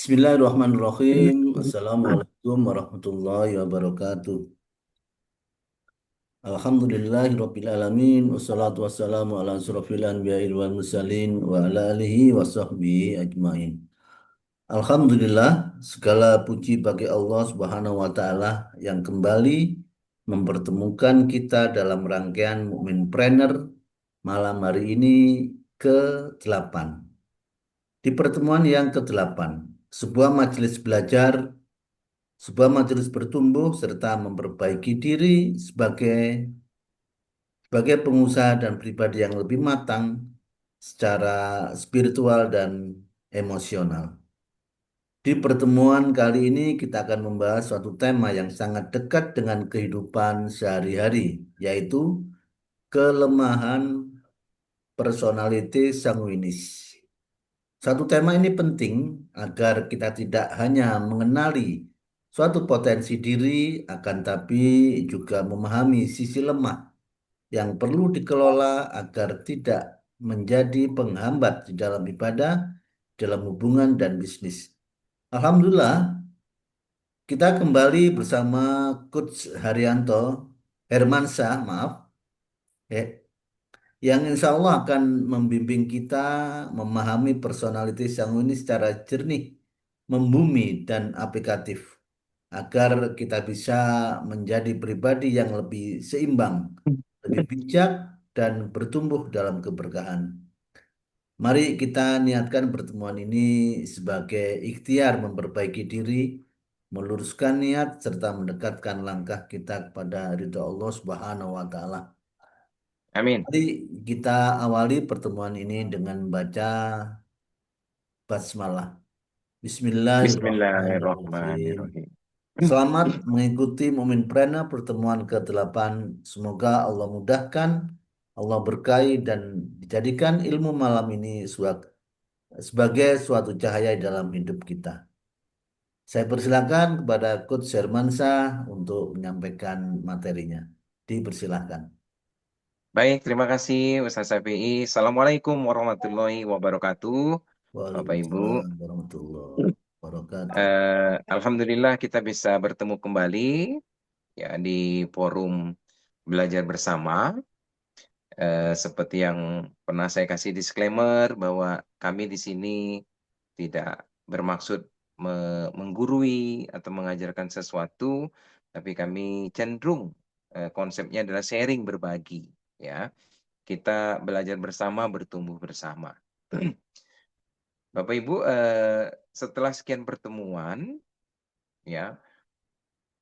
Bismillahirrahmanirrahim. Assalamualaikum warahmatullahi wabarakatuh. Alhamdulillahirabbil alamin wassalatu wassalamu ala asrofil anbiya'i wal mursalin wa ala alihi wa sahbihi ajmain. Alhamdulillah, segala puji bagi Allah Subhanahu wa taala yang kembali mempertemukan kita dalam rangkaian Mukmin Planner malam hari ini ke-8. Di pertemuan yang ke-8, sebuah majelis belajar, sebuah majelis bertumbuh serta memperbaiki diri sebagai pengusaha dan pribadi yang lebih matang secara spiritual dan emosional. Di pertemuan kali ini kita akan membahas suatu tema yang sangat dekat dengan kehidupan sehari-hari, yaitu kelemahan personality sanguinis. Satu tema ini penting agar kita tidak hanya mengenali suatu potensi diri, akan tapi juga memahami sisi lemah yang perlu dikelola agar tidak menjadi penghambat di dalam ibadah, dalam hubungan dan bisnis. Alhamdulillah, kita kembali bersama Coach Haryanto, Hermansyah, maaf, eh, yang insya Allah akan membimbing kita memahami personality sang ini secara jernih, membumi, dan aplikatif, agar kita bisa menjadi pribadi yang lebih seimbang, lebih bijak, dan bertumbuh dalam keberkahan. Mari kita niatkan pertemuan ini sebagai ikhtiar memperbaiki diri, meluruskan niat, serta mendekatkan langkah kita kepada ridho Allah Subhanahu wa Ta'ala. Amin. Mari kita awali pertemuan ini dengan baca basmalah. Bismillahirrahmanirrahim. Bismillahirrahmanirrahim. Selamat mengikuti Muminpreneur pertemuan ke-8. Semoga Allah mudahkan, Allah berkahi dan dijadikan ilmu malam ini sebagai suatu cahaya dalam hidup kita. Saya persilakan kepada Coach Hermansyah untuk menyampaikan materinya. Dipersilahkan. Baik, terima kasih Ustaz Syafi'i. Assalamualaikum warahmatullahi wabarakatuh. Bapak Ibu, Waalaikumsalam warahmatullahi wabarakatuh. Alhamdulillah kita bisa bertemu kembali ya di forum belajar bersama. Seperti yang pernah saya kasih disclaimer bahwa kami di sini tidak bermaksud menggurui atau mengajarkan sesuatu, tapi kami cenderung konsepnya adalah sharing, berbagi, ya. Kita belajar bersama, bertumbuh bersama. Bapak Ibu, setelah sekian pertemuan, ya,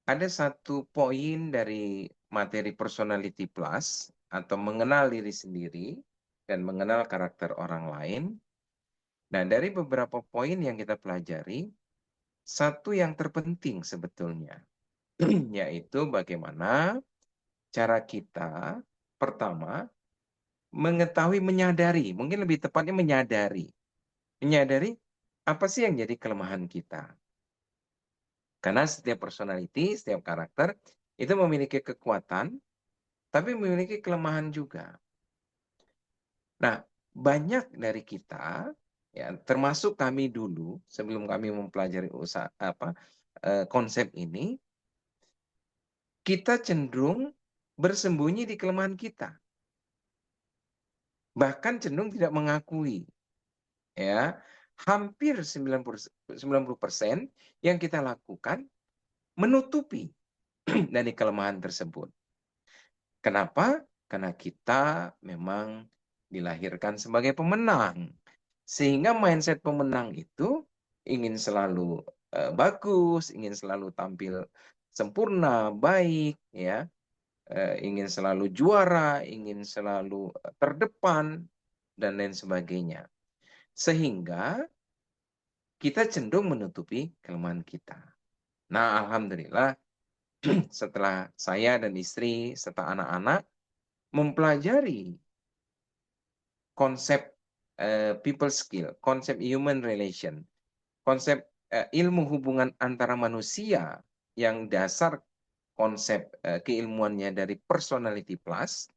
ada satu poin dari materi personality plus atau mengenal diri sendiri dan mengenal karakter orang lain. Nah, dari beberapa poin yang kita pelajari, satu yang terpenting sebetulnya, yaitu bagaimana cara kita pertama mengetahui, menyadari, mungkin lebih tepatnya menyadari apa sih yang jadi kelemahan kita. Karena setiap personality, setiap karakter itu memiliki kekuatan, tapi memiliki kelemahan juga. Nah, banyak dari kita, ya, termasuk kami dulu sebelum kami mempelajari konsep ini, kita cenderung bersembunyi di kelemahan kita, bahkan cenderung tidak mengakui. Ya, hampir 90% yang kita lakukan menutupi dari kelemahan tersebut. Kenapa? Karena kita memang dilahirkan sebagai pemenang. Sehingga mindset pemenang itu ingin selalu bagus, ingin selalu tampil sempurna, baik, ya, ingin selalu juara, ingin selalu terdepan, dan lain sebagainya. Sehingga kita cenderung menutupi kelemahan kita. Nah, alhamdulillah, setelah saya dan istri serta anak-anak mempelajari konsep people skill, konsep human relation, konsep ilmu hubungan antara manusia yang dasar konsep keilmuannya dari Personality Plus,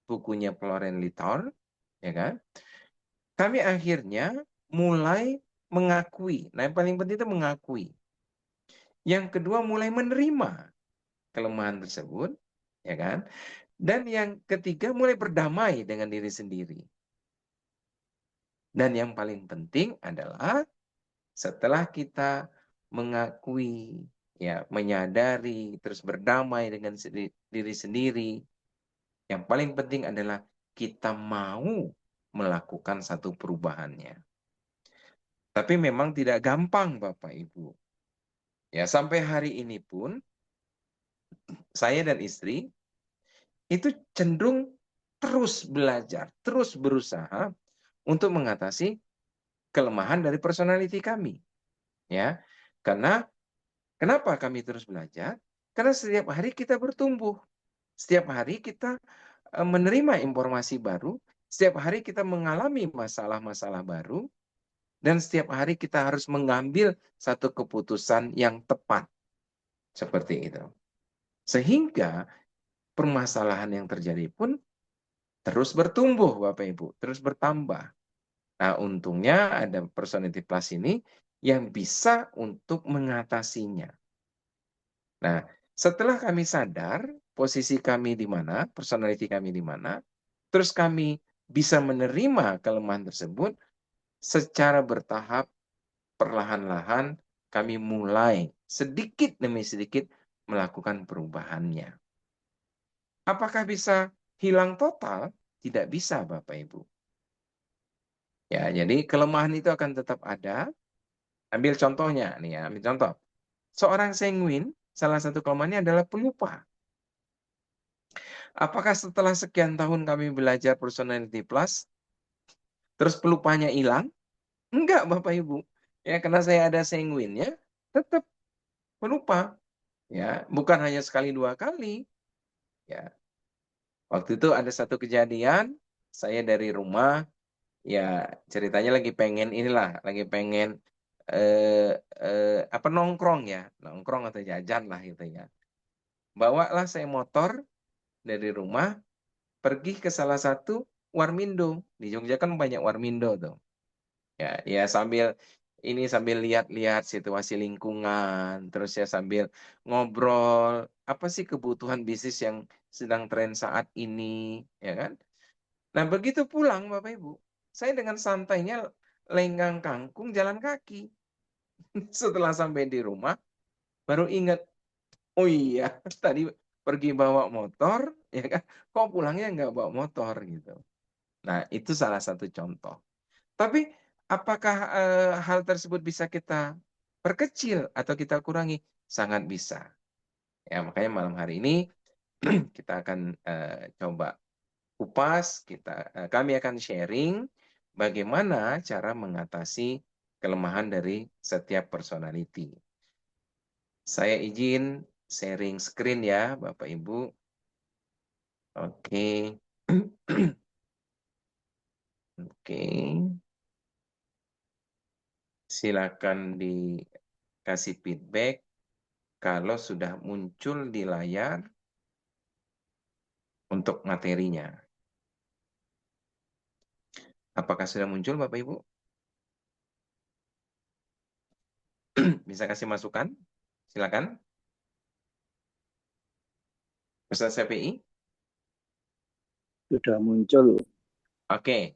bukunya Florence Littauer, ya kan? Kami akhirnya mulai mengakui. Nah, yang paling penting itu mengakui. Yang kedua, mulai menerima kelemahan tersebut, ya kan? Dan yang ketiga, mulai berdamai dengan diri sendiri. Dan yang paling penting adalah setelah kita mengakui, ya, menyadari, terus berdamai dengan diri sendiri, yang paling penting adalah kita mau melakukan satu perubahannya. Tapi memang tidak gampang, Bapak Ibu. Ya, sampai hari ini pun saya dan istri itu cenderung terus belajar, terus berusaha untuk mengatasi kelemahan dari personality kami, ya. Karena kenapa kami terus belajar? Karena setiap hari kita bertumbuh. Setiap hari kita menerima informasi baru, setiap hari kita mengalami masalah-masalah baru, dan setiap hari kita harus mengambil satu keputusan yang tepat. Seperti itu. Sehingga permasalahan yang terjadi pun terus bertumbuh, Bapak Ibu, terus bertambah. Nah, untungnya ada Personality Plus ini yang bisa untuk mengatasinya. Nah, setelah kami sadar posisi kami di mana, personality kami di mana, terus kami bisa menerima kelemahan tersebut, secara bertahap, perlahan-lahan kami mulai sedikit demi sedikit melakukan perubahannya. Apakah bisa hilang total? Tidak bisa, Bapak Ibu. Ya, jadi kelemahan itu akan tetap ada. Ambil contohnya nih ya, ambil contoh. Seorang sanguin, salah satu kelemahannya adalah pelupa. Apakah setelah sekian tahun kami belajar Personality Plus, terus pelupanya hilang? Enggak, Bapak Ibu. Ya, karena saya ada sanguinnya, tetap pelupa. Ya, bukan hanya sekali dua kali. Ya, waktu itu ada satu kejadian, saya dari rumah, ya ceritanya lagi pengen inilah, lagi pengen apa nongkrong ya, nongkrong atau jajan lah gitu ya. Bawalah saya motor dari rumah pergi ke salah satu Warmindo. Di Jogja kan banyak Warmindo tuh. Ya, ya sambil lihat-lihat situasi lingkungan, terus ya sambil ngobrol, apa sih kebutuhan bisnis yang sedang tren saat ini, ya kan? Nah, begitu pulang Bapak Ibu, saya dengan santainya lenggang kangkung jalan kaki. Setelah sampai di rumah, baru ingat, oh iya, tadi pergi bawa motor, ya kan? Kok pulangnya nggak bawa motor gitu. Nah, itu salah satu contoh. Tapi apakah hal tersebut bisa kita perkecil atau kita kurangi? Sangat bisa. Ya, makanya malam hari ini kita akan coba kupas, kami akan sharing bagaimana cara mengatasi kelemahan dari setiap personality. Saya izin sharing screen ya, Bapak Ibu. Oke. Oke. Silakan dikasih feedback kalau sudah muncul di layar untuk materinya. Apakah sudah muncul, Bapak Ibu? Bisa kasih masukan? Silakan. Ustaz CPI. Sudah muncul. Oke.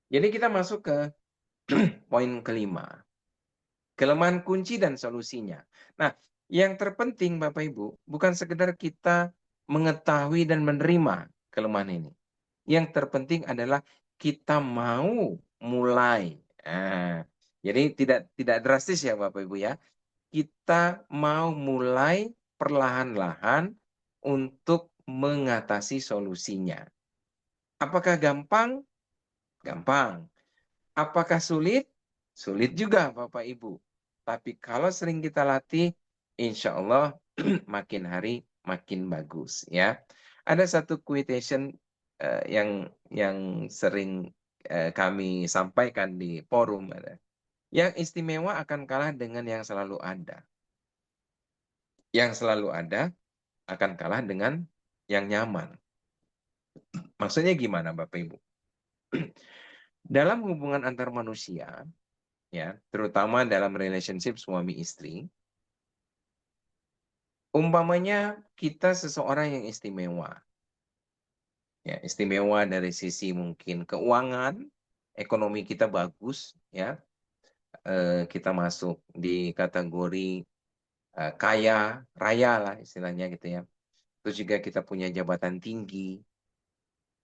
Jadi kita masuk ke poin kelima. Kelemahan kunci dan solusinya. Nah, yang terpenting Bapak Ibu, bukan sekedar kita mengetahui dan menerima kelemahan ini. Yang terpenting adalah kita mau mulai. Nah, jadi tidak drastis ya Bapak Ibu ya. Kita mau mulai perlahan-lahan untuk mengatasi solusinya. Apakah gampang? Gampang. Apakah sulit? Sulit juga Bapak Ibu. Tapi kalau sering kita latih, insya Allah makin hari makin bagus ya. Ada satu quotation yang sering kami sampaikan di forum. Yang istimewa akan kalah dengan yang selalu ada. Yang selalu ada akan kalah dengan yang nyaman. Maksudnya gimana Bapak Ibu? Dalam hubungan antar manusia, ya, terutama dalam relationship suami istri. Umpamanya kita seseorang yang istimewa, ya, istimewa dari sisi mungkin keuangan, ekonomi kita bagus, ya, kita masuk di kategori kaya raya lah istilahnya gitu ya. Terus juga kita punya jabatan tinggi.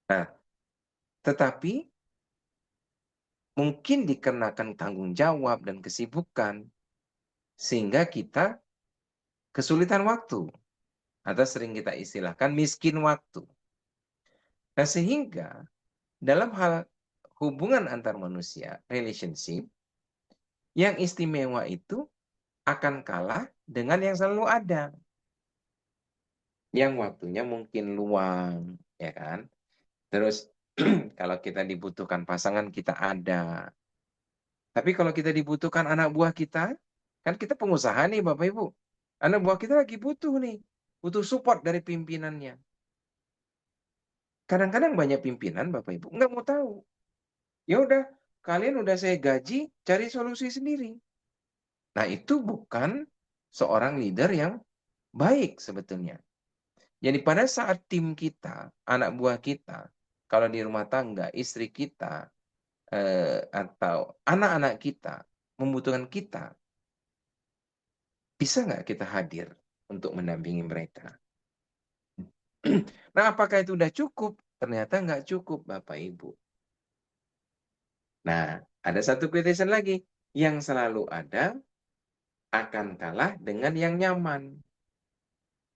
Nah, tetapi mungkin dikenakan tanggung jawab dan kesibukan sehingga kita kesulitan waktu atau sering kita istilahkan miskin waktu. Nah, sehingga dalam hal hubungan antar manusia, relationship, yang istimewa itu akan kalah dengan yang selalu ada. Yang waktunya mungkin luang, ya kan? Terus kalau kita dibutuhkan pasangan kita ada. Tapi kalau kita dibutuhkan anak buah kita, kan kita pengusaha nih Bapak Ibu. Anak buah kita lagi butuh nih, butuh support dari pimpinannya. Kadang-kadang banyak pimpinan Bapak Ibu nggak mau tahu. Ya udah, kalian udah saya gaji, cari solusi sendiri. Nah, itu bukan seorang leader yang baik sebetulnya. Jadi pada saat tim kita, anak buah kita, kalau di rumah tangga, istri kita, atau anak-anak kita membutuhkan kita, bisa nggak kita hadir untuk mendampingi mereka? Nah, apakah itu udah cukup? Ternyata nggak cukup, Bapak Ibu. Nah, ada satu quotation lagi. Yang selalu ada akan kalah dengan yang nyaman.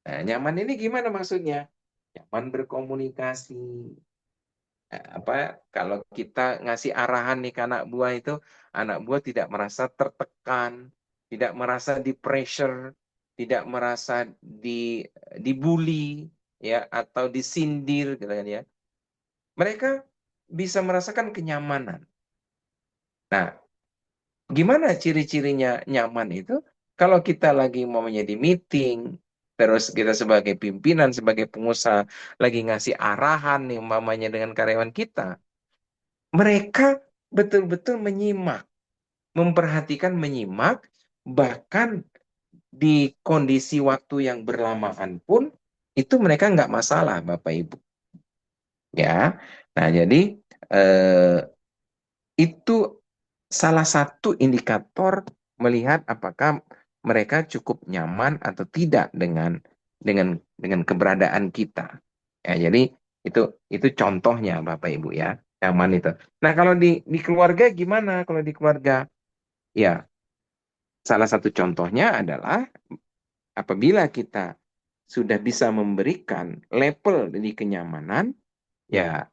Nah, nyaman ini gimana maksudnya? Nyaman berkomunikasi. Apa kalau kita ngasih arahan nih ke anak buah itu, anak buah tidak merasa tertekan, tidak merasa di pressure, tidak merasa dibully, ya, atau disindir gitu kan ya. Mereka bisa merasakan kenyamanan. Nah, gimana ciri-cirinya nyaman itu? Kalau kita lagi mau menjadi meeting, terus kita sebagai pimpinan, sebagai pengusaha, lagi ngasih arahan nih umpamanya dengan karyawan kita, mereka betul-betul menyimak, memperhatikan, menyimak, bahkan di kondisi waktu yang berlamaan pun, itu mereka nggak masalah, Bapak Ibu. Ya, nah jadi eh, itu salah satu indikator melihat apakah mereka cukup nyaman atau tidak dengan keberadaan kita. Ya, jadi itu itu contohnya Bapak Ibu ya, nyaman itu. Nah, kalau di keluarga gimana? Kalau di keluarga, ya salah satu contohnya adalah apabila kita sudah bisa memberikan level di kenyamanan, ya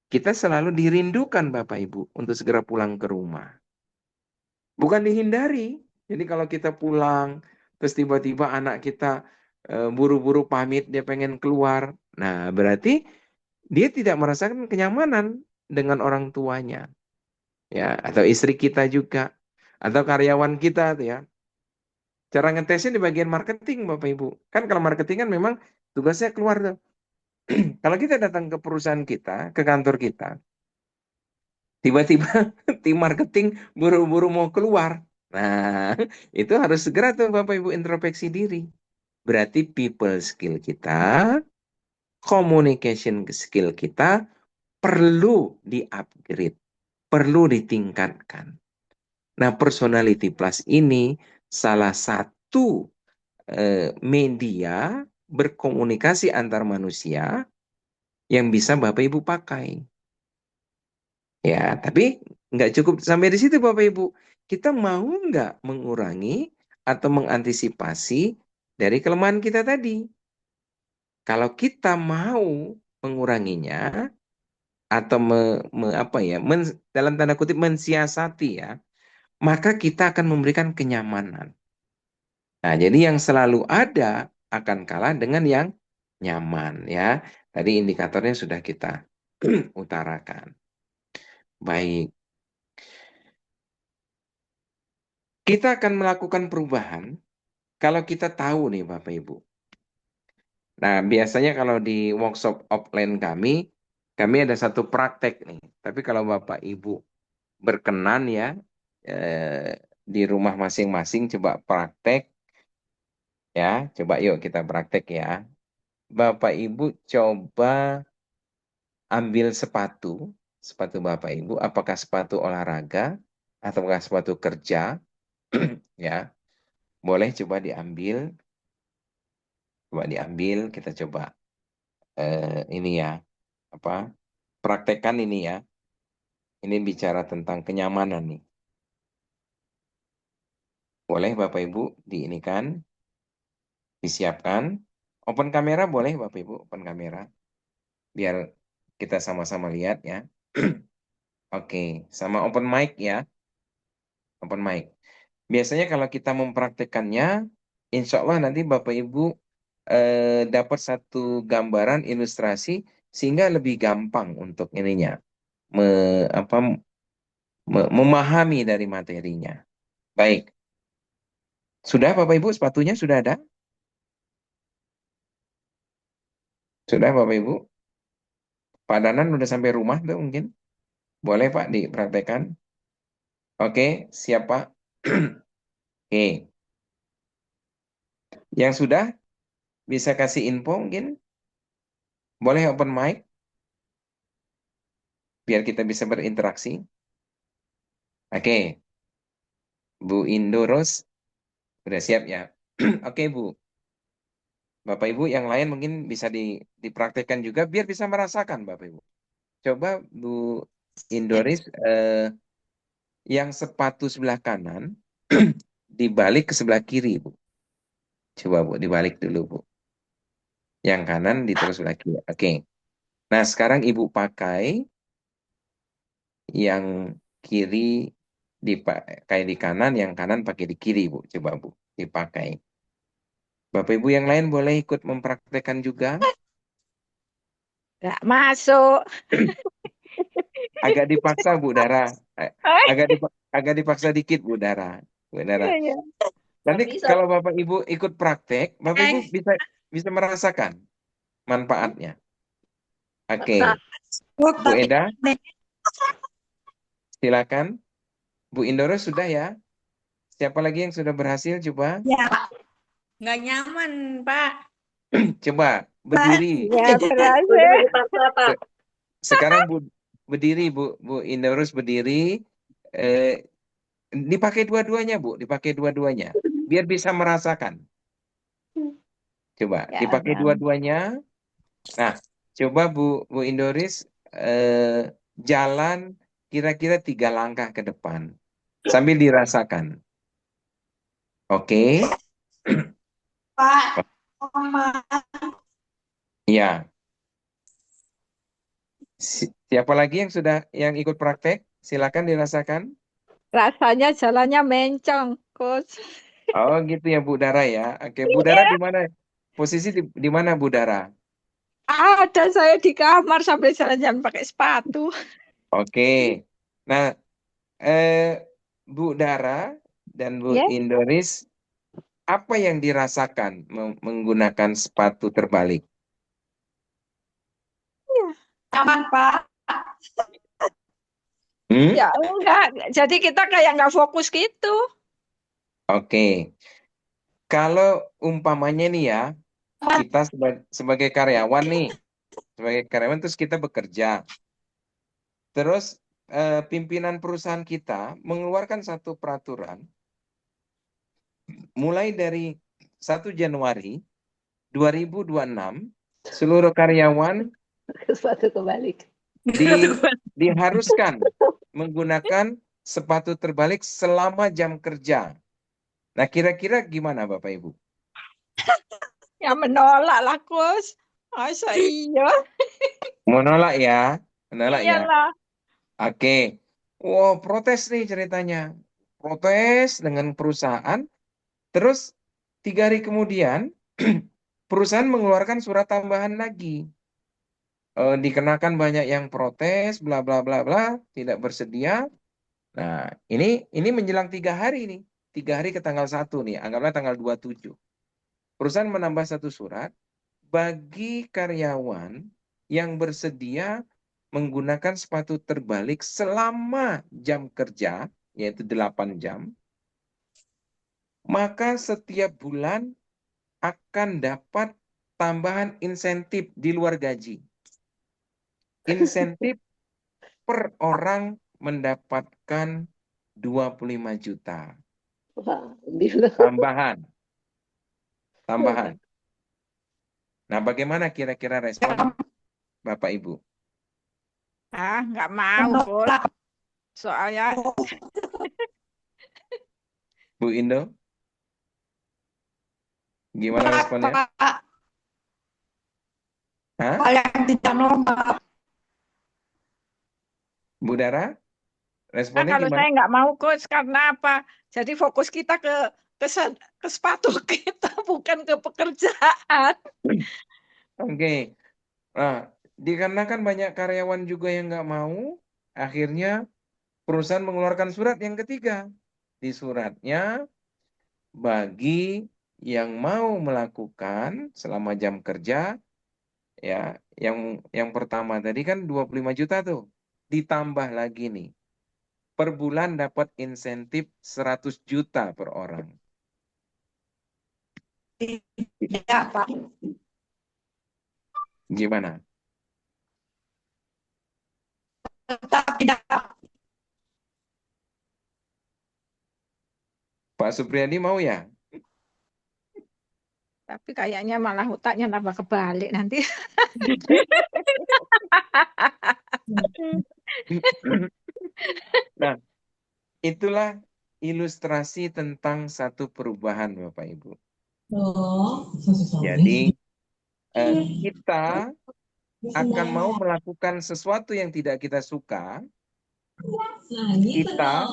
kita selalu dirindukan Bapak Ibu untuk segera pulang ke rumah. Bukan dihindari. Jadi kalau kita pulang, terus tiba-tiba anak kita buru-buru pamit, dia pengen keluar. Nah, berarti dia tidak merasakan kenyamanan dengan orang tuanya. Ya, atau istri kita juga. Atau karyawan kita tuh ya. Cara ngetesnya di bagian marketing, Bapak Ibu. Kan kalau marketing kan memang tugasnya keluar tuh. Kalau kita datang ke perusahaan kita, ke kantor kita, tiba-tiba tim marketing buru-buru mau keluar. Nah, itu harus segera tuh Bapak Ibu introspeksi diri. Berarti people skill kita, communication skill kita perlu di-upgrade, perlu ditingkatkan. Nah, personality plus ini salah satu media berkomunikasi antar manusia yang bisa Bapak Ibu pakai. Ya, tapi nggak cukup sampai di situ Bapak Ibu. Kita mau nggak mengurangi atau mengantisipasi dari kelemahan kita tadi? Kalau kita mau menguranginya atau apa ya, dalam tanda kutip mensiasati ya, maka kita akan memberikan kenyamanan. Nah, jadi yang selalu ada akan kalah dengan yang nyaman ya. Tadi indikatornya sudah kita utarakan. Baik, kita akan melakukan perubahan kalau kita tahu nih Bapak Ibu. Nah, biasanya kalau di workshop offline kami ada satu praktek nih. Tapi kalau Bapak Ibu berkenan ya, eh, di rumah masing-masing coba praktek ya. Coba yuk kita praktek ya. Bapak Ibu coba ambil sepatu, sepatu Bapak Ibu, apakah sepatu olahraga ataukah sepatu kerja, ya. Boleh coba diambil, kita coba ini ya, apa? Praktekkan ini ya. Ini bicara tentang kenyamanan nih. Boleh Bapak Ibu diinikan, disiapkan. Open kamera boleh Bapak Ibu, open kamera. Biar kita sama-sama lihat ya. Oke, sama open mic ya, open mic. Biasanya kalau kita mempraktekannya, insya Allah nanti Bapak Ibu dapat satu gambaran ilustrasi sehingga lebih gampang untuk ininya, me, apa, memahami dari materinya. Baik, sudah Bapak Ibu sepatunya sudah ada? Sudah Bapak Ibu? Pak Danan udah sampai rumah tuh mungkin? Boleh Pak dipraktekkan? Oke, siap Pak. Oke, yang sudah bisa kasih info mungkin? Boleh open mic biar kita bisa berinteraksi. Oke, Bu Indoros udah siap ya. Oke Bu, Bapak Ibu yang lain mungkin bisa dipraktekkan juga biar bisa merasakan Bapak Ibu. Coba Bu Indoris yang sepatu sebelah kanan dibalik ke sebelah kiri Bu. Coba Bu dibalik dulu Bu. Yang kanan diterus sebelah kiri. Oke. Nah sekarang Ibu pakai yang kiri dipakai di kanan, yang kanan pakai di kiri Bu. Coba Bu dipakai. Bapak Ibu yang lain boleh ikut mempraktekkan juga. Nggak masuk. Agak dipaksa Bu Dara. Eh, Eh, agak dipaksa dikit Bu Dara. Bu Dara. iya, iya. Nanti Tapi kalau Bapak Ibu ikut praktek, Bapak Ibu bisa bisa merasakan manfaatnya. Oke, masuk, Bu tapi Eda, silakan. Bu Indoro sudah ya. Siapa lagi yang sudah berhasil? Coba, ya nggak nyaman, Pak. coba Pak, berdiri. ya berhasil. Se- Sekarang berdiri, Bu Indorus berdiri. Eh, dipakai dua-duanya, Bu. Dipakai dua-duanya. Biar bisa merasakan. Coba Ya, dipakai Bang. dua-duanya. Nah, coba Bu Indoris jalan kira-kira 3 langkah ke depan sambil dirasakan. Oke, Pak, Mama. ya. Siapa lagi yang sudah yang ikut praktek? Silakan dirasakan. Rasanya jalannya mencong, Coach. Oh, gitu ya Bu Dara ya. Oke, Bu Dara Iya. di mana? Posisi di mana Bu Dara? Ada saya di kamar sampai jalan-jalan pakai sepatu. Oke. Nah, eh, Bu Dara dan Bu Ya, Indoris, apa yang dirasakan menggunakan sepatu terbalik? iya. Aman, Pak. Hmm? Ya enggak, jadi kita kayak nggak fokus gitu. Oke, kalau umpamanya nih ya, kita sebagai karyawan nih, sebagai karyawan terus kita bekerja, terus pimpinan perusahaan kita mengeluarkan satu peraturan, mulai dari 1 Januari 2026, seluruh karyawan Sepatu kebalik. di, diharuskan menggunakan sepatu terbalik selama jam kerja. Nah, kira-kira gimana Bapak Ibu? Ya menolak lah, Coach. Masa iya? Menolak ya, menolak ya. Iyalah. Oke. Wow, protes nih ceritanya. Protes dengan perusahaan. Terus 3 hari kemudian, perusahaan mengeluarkan surat tambahan lagi. Dikenakan banyak yang protes, bla bla bla bla, tidak bersedia. Nah, ini menjelang 3 hari nih. 3 hari ke tanggal 1 nih, anggaplah tanggal 27. Perusahaan menambah satu surat bagi karyawan yang bersedia menggunakan sepatu terbalik selama jam kerja. yaitu 8 jam, maka setiap bulan akan dapat tambahan insentif di luar gaji. Insentif per orang mendapatkan 25 juta. Wah, gila. Tambahan. Nah, bagaimana kira-kira respon Bapak Ibu? Nggak mau, Coach. Soalnya Bu Indo, gimana responnya? Pak, Hah? hal yang tidak normal. Bu Dara, responnya Kalau gimana? saya nggak mau, Coach, karena apa? Jadi fokus kita ke sepatu kita, bukan ke pekerjaan. Oke. Nah, dikarenakan banyak karyawan juga yang nggak mau, akhirnya perusahaan mengeluarkan surat yang ketiga. Di suratnya, bagi yang mau melakukan selama jam kerja, ya, yang pertama tadi kan 25 juta tuh. Ditambah lagi nih, per bulan dapat insentif 100 juta per orang. Tidak, Pak. Gimana? Tetap tidak. Pak Supriyadi mau ya? Tapi kayaknya malah otaknya tambah kebalik nanti. Nah, itulah ilustrasi tentang satu perubahan Bapak Ibu. Jadi kita akan mau melakukan sesuatu yang tidak kita suka, kita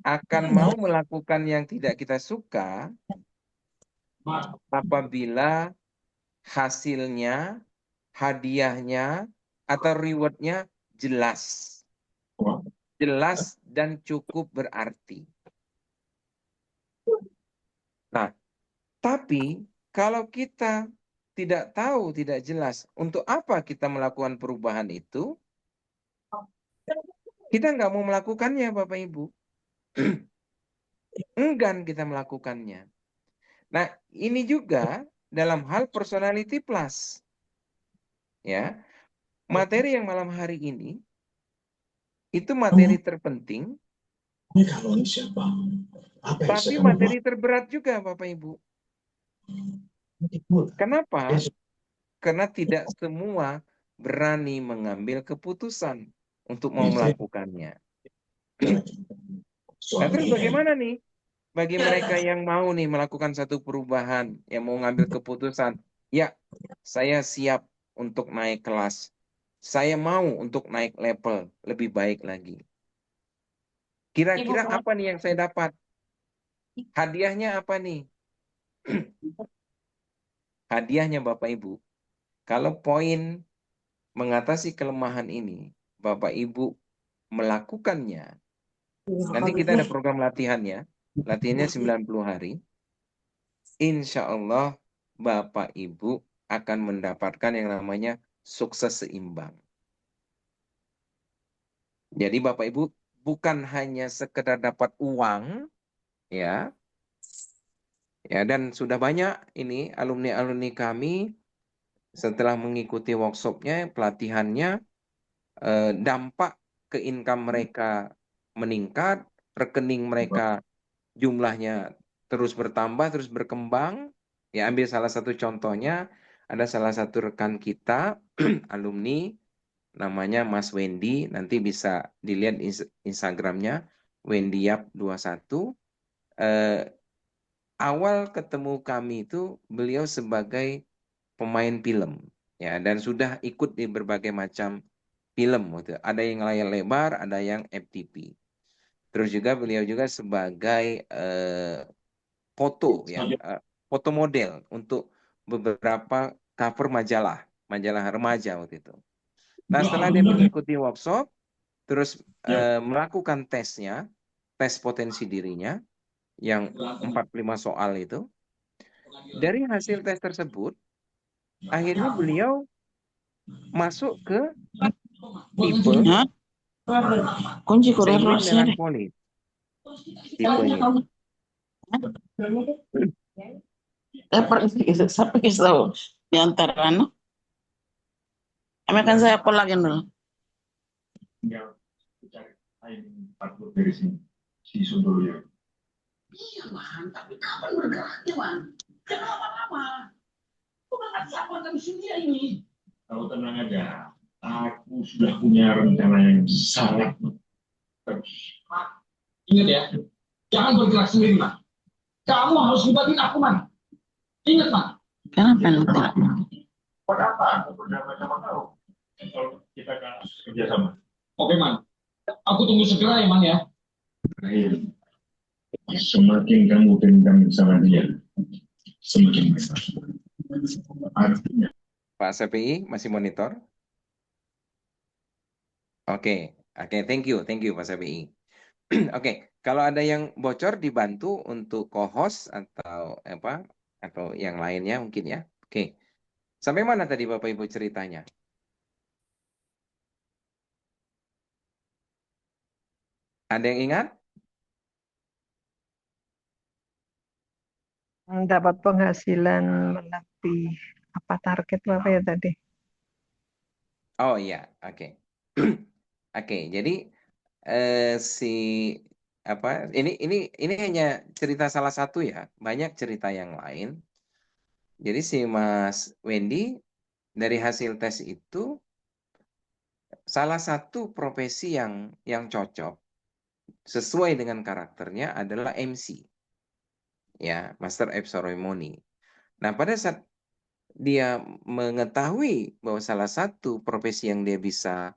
akan mau melakukan yang tidak kita suka apabila hasilnya, hadiahnya, atau rewardnya jelas. Jelas dan cukup berarti. Nah, tapi kalau kita tidak tahu, tidak jelas untuk apa kita melakukan perubahan itu, kita nggak mau melakukannya, Bapak Ibu. Enggan kita melakukannya. Nah, ini juga dalam hal personality plus. Ya, materi yang malam hari ini itu materi terpenting, tapi materi terberat juga, Bapak Ibu. Kenapa? Karena tidak semua berani mengambil keputusan untuk mau melakukannya. Nah, terus bagaimana nih? Bagi mereka yang mau nih melakukan satu perubahan, yang mau ngambil keputusan, ya, saya siap untuk naik kelas. Saya mau untuk naik level lebih baik lagi. Kira-kira apa nih yang saya dapat? Hadiahnya apa nih? Hadiahnya Bapak Ibu, kalau poin mengatasi kelemahan ini, Bapak Ibu melakukannya, nanti kita ada program latihannya, latihannya 90 hari. Insya Allah Bapak Ibu akan mendapatkan yang namanya sukses seimbang. Jadi Bapak Ibu bukan hanya sekedar dapat uang, ya, dan sudah banyak ini alumni-alumni kami setelah mengikuti workshopnya, pelatihannya, dampak ke income mereka meningkat, rekening mereka jumlahnya terus bertambah, terus berkembang. Ya, ambil salah satu contohnya, ada salah satu rekan kita, alumni, namanya Mas Wendy, nanti bisa dilihat Instagramnya, Wendyap21. Awal ketemu kami itu beliau sebagai pemain film, ya, dan sudah ikut di berbagai macam film. Ada yang layar lebar, ada yang FTP. Terus juga beliau juga sebagai foto, ya, foto model untuk beberapa cover majalah remaja waktu itu. Nah, setelah dia mengikuti workshop, terus melakukan tesnya, tes potensi dirinya, yang 45 soal itu, dari hasil tes tersebut, akhirnya beliau masuk ke tipe kunci sanguin kurang melankolis. tipenya. Sampai tahu di antara anak. Akan saya polagin dulu. Dari sini, si Sundoyo. Iya, Man. Tapi kapan bergeraknya, Man? Jangan lama-lama. Bukan siapa kami sendiri ini. Kalau tenang aja, aku sudah punya rencana yang sangat terus. Ingat ya, jangan bergerak sendiri, Man. Kamu harus libatin aku, Man. Ingat, Man. Kenapa nanti? Buat apa aku berdamai sama kau? Kalau kita kan kerjasama. Oke, Man. Aku tunggu segera ya, Man ya. Terakhir, semakin kamu dendam sama dia, semakin besar. Artinya, Pak SPI masih monitor? Oke, thank you Pak SPI. Oke, kalau ada yang bocor dibantu untuk co-host atau apa atau yang lainnya mungkin ya. Oke. Sampai mana tadi Bapak Ibu ceritanya? Ada yang ingat? Dapat penghasilan lebih apa target apa ya tadi? Oh iya, oke. Oke, jadi si apa ini hanya cerita salah satu ya, banyak cerita yang lain. Jadi si Mas Wendy dari hasil tes itu salah satu profesi yang cocok sesuai dengan karakternya adalah MC, ya, Master of Ceremony. Nah, pada saat dia mengetahui bahwa salah satu profesi yang dia bisa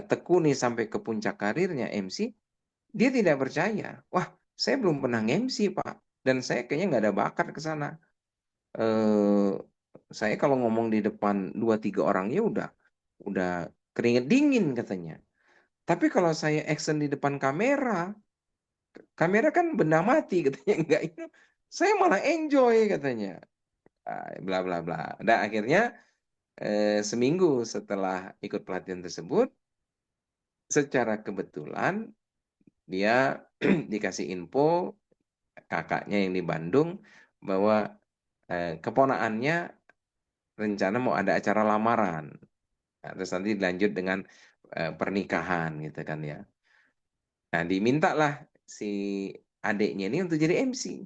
tekuni sampai ke puncak karirnya MC, dia tidak percaya. Wah, saya belum pernah MC, Pak. Dan saya kayaknya nggak ada bakat ke sana. Saya kalau ngomong di depan 2-3 orang ya udah keringet dingin katanya. Tapi kalau saya action di depan kamera kan benda mati katanya. Enggak, itu saya malah enjoy katanya. Bla bla bla. Dan akhirnya seminggu setelah ikut pelatihan tersebut, secara kebetulan dia dikasih info kakaknya yang di Bandung bahwa keponaannya rencana mau ada acara lamaran. Nah, terus nanti dilanjut dengan pernikahan gitu kan ya. Nah, dimintalah si adiknya ini untuk jadi MC.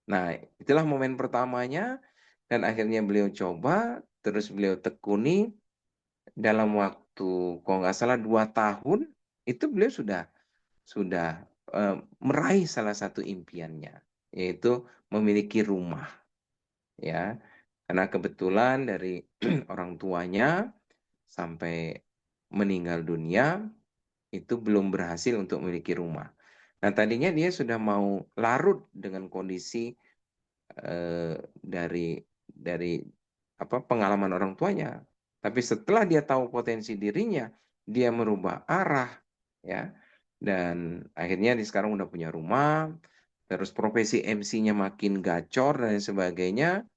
Nah, itulah momen pertamanya dan akhirnya beliau coba, terus beliau tekuni dalam waktu kalau nggak salah 2 tahun itu beliau sudah meraih salah satu impiannya, yaitu memiliki rumah, ya. Karena kebetulan dari orang tuanya sampai meninggal dunia itu belum berhasil untuk memiliki rumah. Nah, tadinya dia sudah mau larut dengan kondisi dari apa pengalaman orang tuanya. Tapi setelah dia tahu potensi dirinya, dia merubah arah, ya. Dan akhirnya dia sekarang udah punya rumah, terus profesi MC-nya makin gacor dan sebagainya,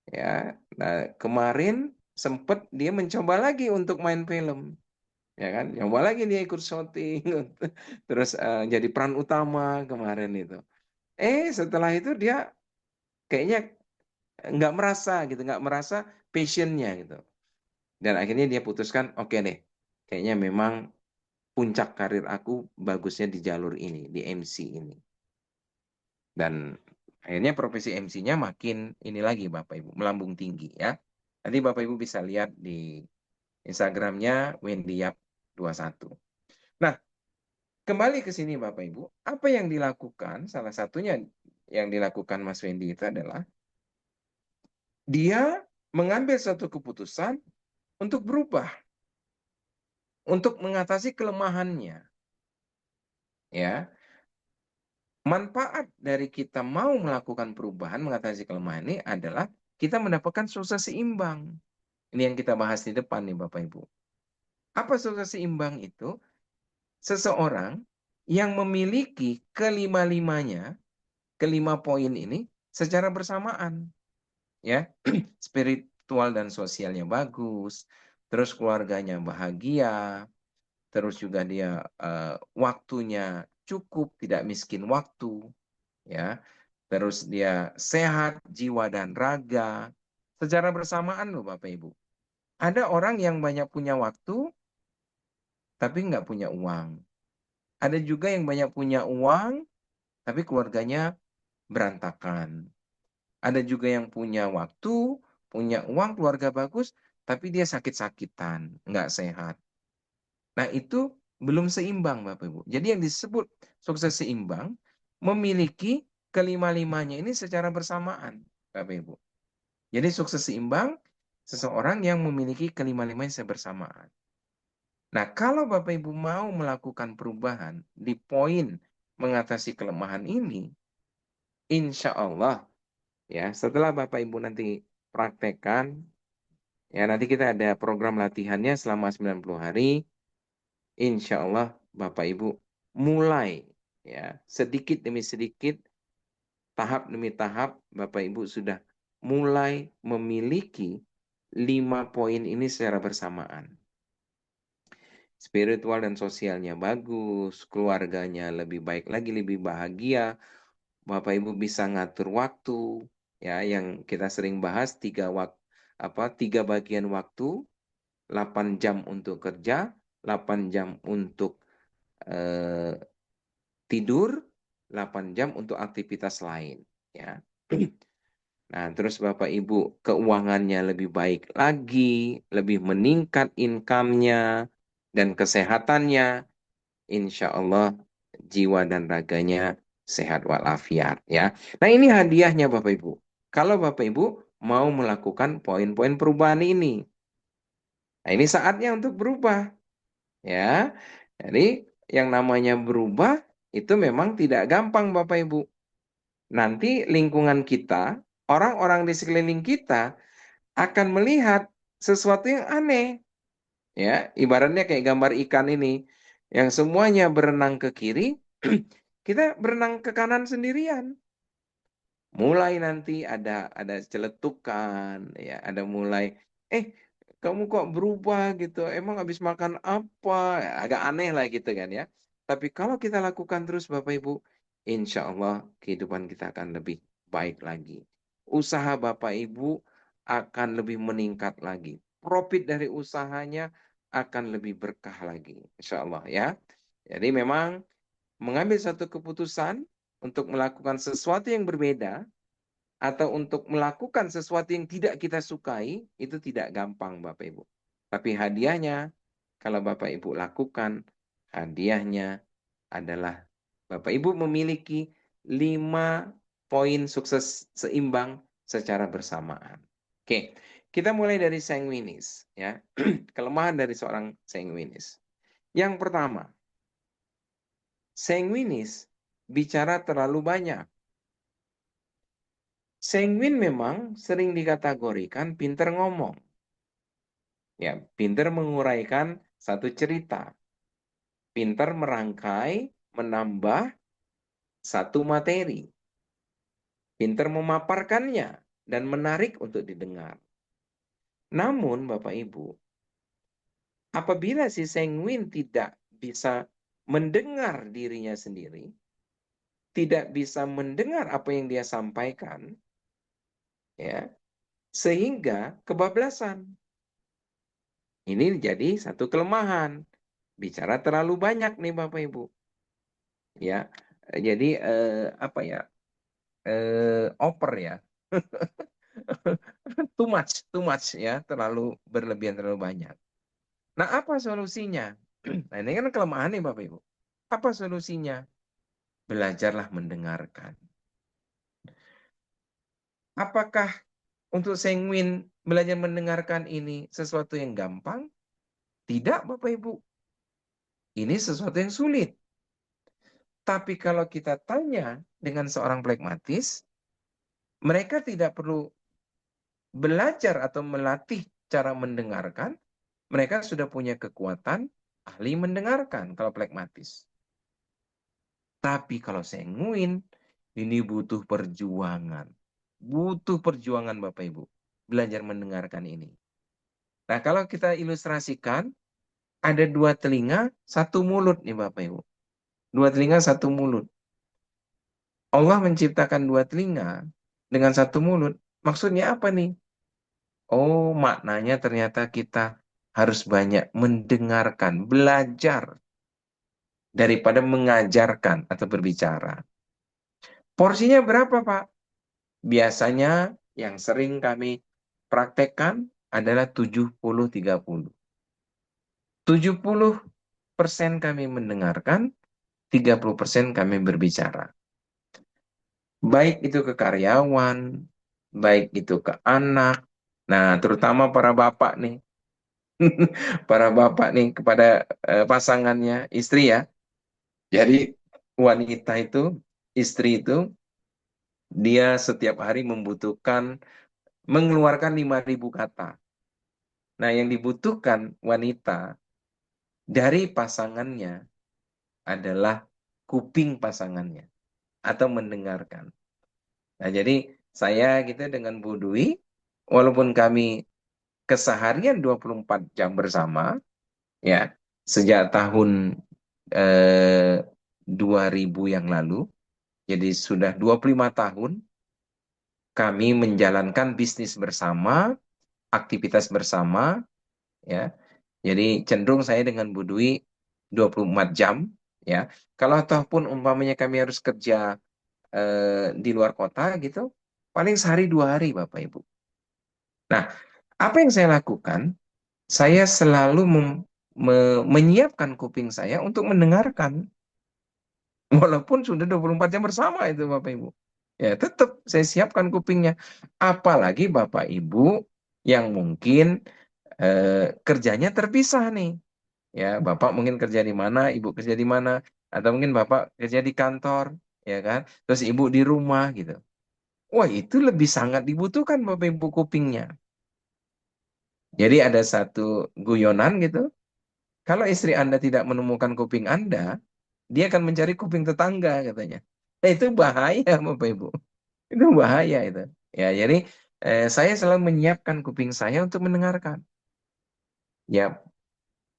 ya. Nah, kemarin sempat dia mencoba lagi untuk main film, ya kan? Coba lagi dia ikut syuting, terus jadi peran utama kemarin itu. Setelah itu dia kayaknya nggak merasa passionnya gitu. Dan akhirnya dia putuskan, oke deh, kayaknya memang puncak karir aku bagusnya di jalur ini, di MC ini. Dan akhirnya profesi MC-nya makin ini lagi Bapak Ibu, melambung tinggi ya. Nanti Bapak Ibu bisa lihat di Instagramnya wendyap21. Nah, kembali ke sini Bapak Ibu, apa yang dilakukan, salah satunya yang dilakukan Mas Wendy itu adalah dia mengambil satu keputusan untuk berubah, untuk mengatasi kelemahannya. Ya, manfaat dari kita mau melakukan perubahan mengatasi kelemahan ini adalah kita mendapatkan sukses seimbang. Ini yang kita bahas di depan nih Bapak Ibu. Apa sukses seimbang itu? Seseorang yang memiliki kelima-limanya, kelima poin ini secara bersamaan. Ya, spiritual dan sosialnya bagus, terus keluarganya bahagia, terus juga dia waktunya cukup, tidak miskin waktu, ya. Terus dia sehat jiwa dan raga secara bersamaan loh Bapak Ibu. Ada orang yang banyak punya waktu tapi nggak punya uang. Ada juga yang banyak punya uang tapi keluarganya berantakan. Ada juga yang punya waktu, punya uang, keluarga bagus, tapi dia sakit-sakitan, nggak sehat. Nah, itu belum seimbang, Bapak Ibu. Jadi yang disebut sukses seimbang, memiliki kelima-limanya ini secara bersamaan, Bapak Ibu. Jadi sukses seimbang, seseorang yang memiliki kelima-limanya secara bersamaan. Nah, kalau Bapak Ibu mau melakukan perubahan di poin mengatasi kelemahan ini, insya Allah, ya, setelah Bapak Ibu nanti praktekkan, ya nanti kita ada program latihannya selama 90 hari, insya Allah Bapak Ibu mulai, ya, sedikit demi sedikit, tahap demi tahap, Bapak Ibu sudah mulai memiliki 5 poin ini secara bersamaan. Spiritual dan sosialnya bagus, keluarganya lebih baik lagi, lebih bahagia, Bapak Ibu bisa ngatur waktu, ya, yang kita sering bahas 3 bagian waktu, 8 jam untuk kerja, 8 jam untuk tidur, 8 jam untuk aktivitas lain, ya. Nah, terus Bapak Ibu keuangannya lebih baik lagi, lebih meningkat income-nya dan kesehatannya, insya Allah jiwa dan raganya sehat walafiat, ya. Nah, ini hadiahnya Bapak Ibu. Kalau Bapak Ibu mau melakukan poin-poin perubahan ini. Nah, ini saatnya untuk berubah, ya. Jadi yang namanya berubah itu memang tidak gampang Bapak Ibu. Nanti lingkungan kita, orang-orang di sekeliling kita akan melihat sesuatu yang aneh. Ya, ibaratnya kayak gambar ikan ini yang semuanya berenang ke kiri, kita berenang ke kanan sendirian. Mulai nanti ada celetukan, ya, ada mulai kamu kok berubah gitu, emang habis makan apa, ya, agak aneh lah gitu kan ya. Tapi kalau kita lakukan terus Bapak Ibu, insya Allah kehidupan kita akan lebih baik lagi. Usaha Bapak Ibu akan lebih meningkat lagi. Profit dari usahanya akan lebih berkah lagi, insya Allah ya. Jadi memang mengambil satu keputusan untuk melakukan sesuatu yang berbeda atau untuk melakukan sesuatu yang tidak kita sukai, itu tidak gampang Bapak Ibu. Tapi hadiahnya, kalau Bapak Ibu lakukan, hadiahnya adalah Bapak Ibu memiliki 5 poin sukses seimbang secara bersamaan. Oke, kita mulai dari sanguinis, ya. Kelemahan dari seorang sanguinis. Yang pertama, sanguinis bicara terlalu banyak. Sanguin memang sering dikategorikan pinter ngomong. Ya, pinter menguraikan satu cerita. Pinter merangkai, menambah satu materi. Pinter memaparkannya dan menarik untuk didengar. Namun, Bapak Ibu, apabila si sanguin tidak bisa mendengar dirinya sendiri, tidak bisa mendengar apa yang dia sampaikan, ya, sehingga kebablasan. Ini jadi satu kelemahan. Bicara terlalu banyak nih Bapak Ibu. Ya. Jadi apa ya? Over ya. Too much ya, terlalu berlebihan, terlalu banyak. Nah, apa solusinya? Nah, ini kan kelemahan nih Bapak Ibu. Apa solusinya? Belajarlah mendengarkan. Apakah untuk sanguin belajar mendengarkan ini sesuatu yang gampang? Tidak, Bapak Ibu. Ini sesuatu yang sulit. Tapi kalau kita tanya dengan seorang pragmatis, mereka tidak perlu belajar atau melatih cara mendengarkan. Mereka sudah punya kekuatan ahli mendengarkan kalau pragmatis. Tapi kalau sanguin, ini butuh perjuangan. Butuh perjuangan Bapak Ibu. Belajar mendengarkan ini. Nah, kalau kita ilustrasikan, ada 2 telinga, 1 mulut nih Bapak Ibu. dua telinga satu mulut. Allah menciptakan dua telinga dengan satu mulut. Maksudnya apa nih? Oh, maknanya ternyata kita harus banyak mendengarkan, belajar daripada mengajarkan atau berbicara. Porsinya berapa, Pak? Biasanya yang sering kami praktekkan adalah 70-30. 70% kami mendengarkan, 30% kami berbicara. Baik itu ke karyawan, baik itu ke anak. Nah, terutama para bapak nih. Para bapak nih kepada pasangannya, istri ya. Jadi wanita itu, istri itu, dia setiap hari membutuhkan, mengeluarkan 5.000 kata. Nah, yang dibutuhkan wanita dari pasangannya adalah kuping pasangannya atau mendengarkan. Nah, jadi saya gitu dengan Bu Dwi, walaupun kami keseharian 24 jam bersama, ya, sejak tahun 2000 yang lalu, jadi sudah 25 tahun kami menjalankan bisnis bersama, aktivitas bersama, ya. Jadi cenderung saya dengan Bu Dwi 24 jam, ya. Kalau ataupun umpamanya kami harus kerja di luar kota gitu, paling sehari 2 hari Bapak Ibu. Nah, apa yang saya lakukan? Saya selalu menyiapkan kuping saya untuk mendengarkan. Walaupun sudah 24 jam bersama itu Bapak Ibu. Ya, tetap saya siapkan kupingnya. Apalagi Bapak Ibu yang mungkin kerjanya terpisah nih. Ya, Bapak mungkin kerja di mana, Ibu kerja di mana, atau mungkin Bapak kerja di kantor, ya kan? Terus Ibu di rumah gitu. Wah, itu lebih sangat dibutuhkan Bapak Ibu kupingnya. Jadi ada satu guyonan gitu. Kalau istri Anda tidak menemukan kuping Anda, dia akan mencari kuping tetangga katanya. Itu bahaya Bapak Ibu. Itu bahaya itu. Ya, jadi saya selalu menyiapkan kuping saya untuk mendengarkan. Ya,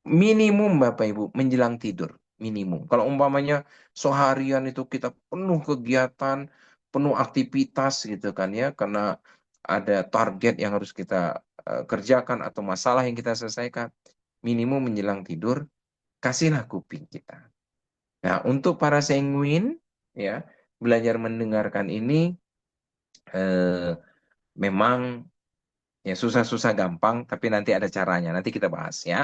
minimum Bapak Ibu menjelang tidur, minimum. Kalau umpamanya seharian itu kita penuh kegiatan, penuh aktivitas gitu kan ya, karena ada target yang harus kita kerjakan atau masalah yang kita selesaikan, minimum menjelang tidur kasihlah kuping kita. Nah, untuk para sanguin ya, belajar mendengarkan ini memang ya susah-susah gampang, tapi nanti ada caranya. Nanti kita bahas ya.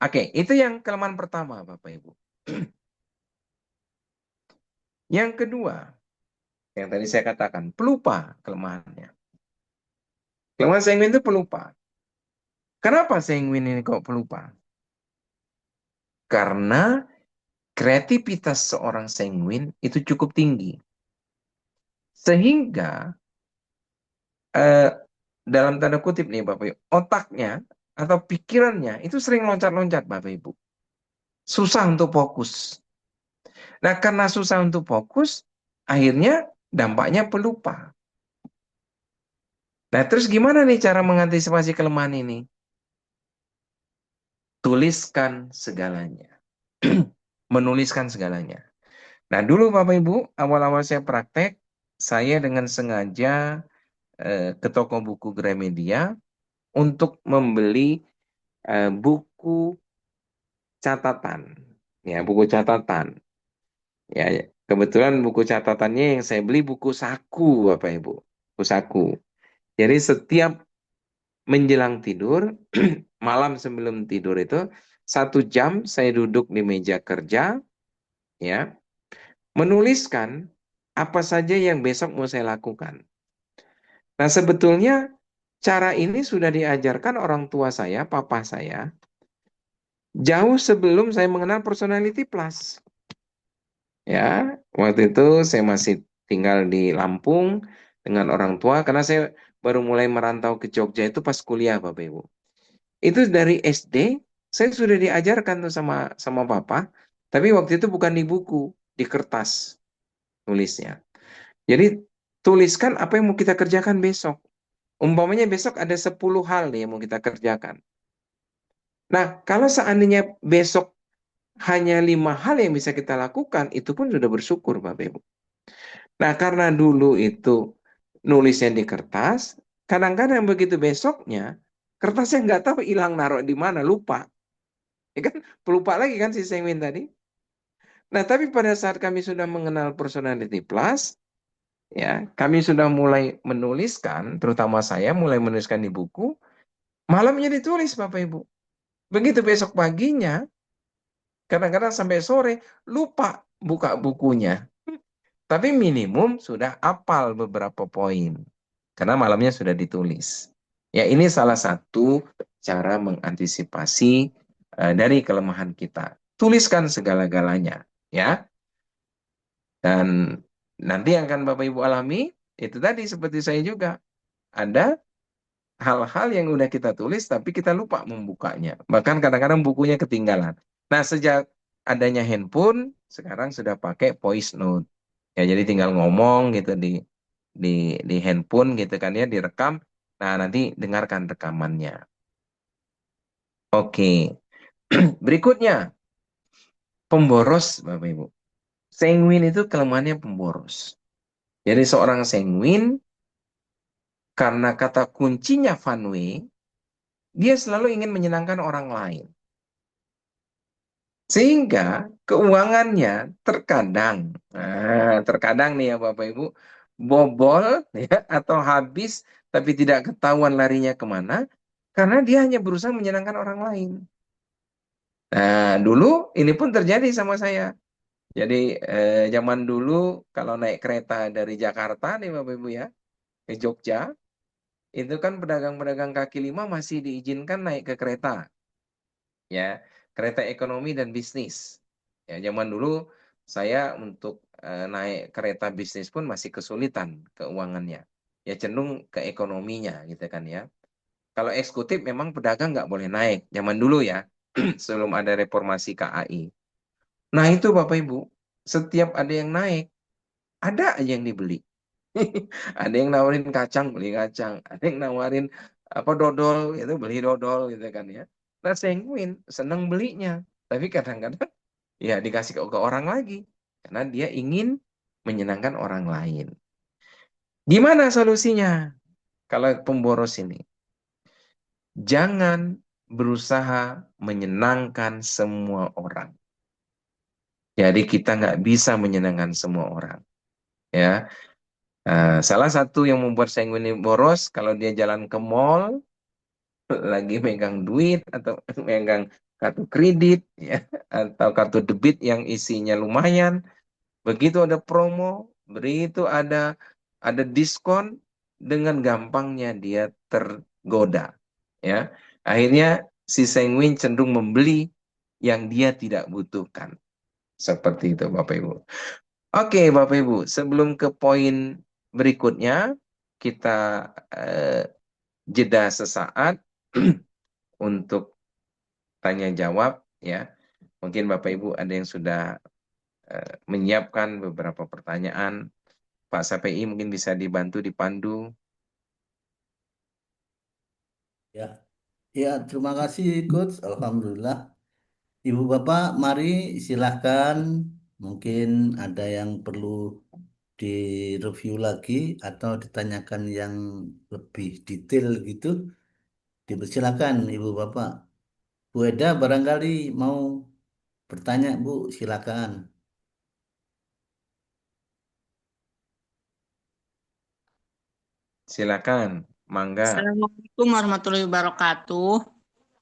Oke, itu yang kelemahan pertama, Bapak Ibu. Yang kedua, yang tadi saya katakan, pelupa kelemahannya. Kelemahan sanguin itu pelupa. Kenapa sanguin ini kok pelupa? Karena kreativitas seorang sanguin itu cukup tinggi. Sehingga dalam tanda kutip nih Bapak Ibu, otaknya atau pikirannya itu sering loncat-loncat Bapak Ibu. Susah untuk fokus. Nah, karena susah untuk fokus, akhirnya dampaknya pelupa. Nah, terus gimana nih cara mengantisipasi kelemahan ini? Tuliskan segalanya. Menuliskan segalanya. Nah, dulu Bapak Ibu, awal-awal saya praktek, saya dengan sengaja ke toko buku Gramedia untuk membeli buku catatan. Ya, buku catatan. Ya, kebetulan buku catatannya yang saya beli buku saku, Bapak Ibu. Buku saku. Jadi setiap menjelang tidur, malam sebelum tidur itu, 1 jam saya duduk di meja kerja, ya, menuliskan apa saja yang besok mau saya lakukan. Nah, sebetulnya cara ini sudah diajarkan orang tua saya, papa saya, jauh sebelum saya mengenal Personality Plus. Ya, waktu itu saya masih tinggal di Lampung dengan orang tua, karena saya baru mulai merantau ke Jogja itu pas kuliah, Bapak Ibu. Itu dari SD, saya sudah diajarkan tuh sama papa, tapi waktu itu bukan di buku, di kertas tulisnya. Jadi tuliskan apa yang mau kita kerjakan besok. Umpamanya besok ada 10 hal nih yang mau kita kerjakan. Nah, kalau seandainya besok hanya 5 hal yang bisa kita lakukan, itu pun sudah bersyukur, Bapak Ibu. Nah, karena dulu itu nulisnya di kertas, kadang-kadang begitu besoknya, kertasnya nggak tahu hilang naruh di mana, lupa. Ya kan, pelupa lagi kan si Sengwin tadi. Nah, tapi pada saat kami sudah mengenal Personality Plus, ya, kami sudah mulai menuliskan, terutama saya mulai menuliskan di buku, malamnya ditulis Bapak Ibu. Begitu besok paginya, kadang-kadang sampai sore, lupa buka bukunya. Tapi minimum sudah hafal beberapa poin. Karena malamnya sudah ditulis. Ya, ini salah satu cara mengantisipasi dari kelemahan kita. Tuliskan segala-galanya, ya. Dan nanti yang akan Bapak Ibu alami, itu tadi seperti saya juga. Ada hal-hal yang udah kita tulis, tapi kita lupa membukanya. Bahkan kadang-kadang bukunya ketinggalan. Nah, sejak adanya handphone, sekarang sudah pakai voice note. Ya, jadi tinggal ngomong gitu di handphone gitu kan ya, direkam. Nah, nanti dengarkan rekamannya. Oke. Berikutnya, pemboros Bapak Ibu. Sanguin itu kelemahannya pemboros. Jadi seorang sanguin, karena kata kuncinya Van Wee, dia selalu ingin menyenangkan orang lain. Sehingga keuangannya terkadang nih ya Bapak Ibu, bobol ya, atau habis tapi tidak ketahuan larinya kemana, karena dia hanya berusaha menyenangkan orang lain. Nah, dulu ini pun terjadi sama saya. Jadi zaman dulu kalau naik kereta dari Jakarta nih Bapak Ibu ya, ke Jogja, itu kan pedagang-pedagang kaki lima masih diizinkan naik ke kereta. Ya, kereta ekonomi dan bisnis. Ya, zaman dulu saya untuk naik kereta bisnis pun masih kesulitan keuangannya. Ya cenderung ke ekonominya gitu kan ya. Kalau eksekutif memang pedagang nggak boleh naik zaman dulu ya, sebelum ada reformasi KAI. Nah itu Bapak Ibu, setiap ada yang naik, ada aja yang dibeli. Ada yang nawarin kacang, beli kacang. Ada yang nawarin apa dodol, itu beli dodol gitu kan ya. Nah, sanguin seneng belinya. Tapi kadang-kadang ya dikasih ke orang lagi. Karena dia ingin menyenangkan orang lain. Gimana solusinya? Kalau pemboros ini. Jangan berusaha menyenangkan semua orang. Jadi kita nggak bisa menyenangkan semua orang. Ya, salah satu yang membuat sanguin ini boros, kalau dia jalan ke mall, lagi megang duit atau megang kartu kredit ya atau kartu debit yang isinya lumayan, begitu ada promo, begitu ada diskon, dengan gampangnya dia tergoda ya, akhirnya si sanguin cenderung membeli yang dia tidak butuhkan. Seperti itu Bapak Ibu. Oke Bapak Ibu, sebelum ke poin berikutnya, kita jeda sesaat untuk tanya jawab ya. Mungkin Bapak Ibu ada yang sudah menyiapkan beberapa pertanyaan. Pak SPI mungkin bisa dibantu dipandu. Ya, ya, terima kasih Coach. Alhamdulillah. Ibu Bapak, mari silahkan. Mungkin ada yang perlu direview lagi atau ditanyakan yang lebih detail gitu. Dipersilakan Ibu Bapak. Bu Eda barangkali mau bertanya Bu, silakan. Silakan, mangga. Assalamualaikum warahmatullahi wabarakatuh.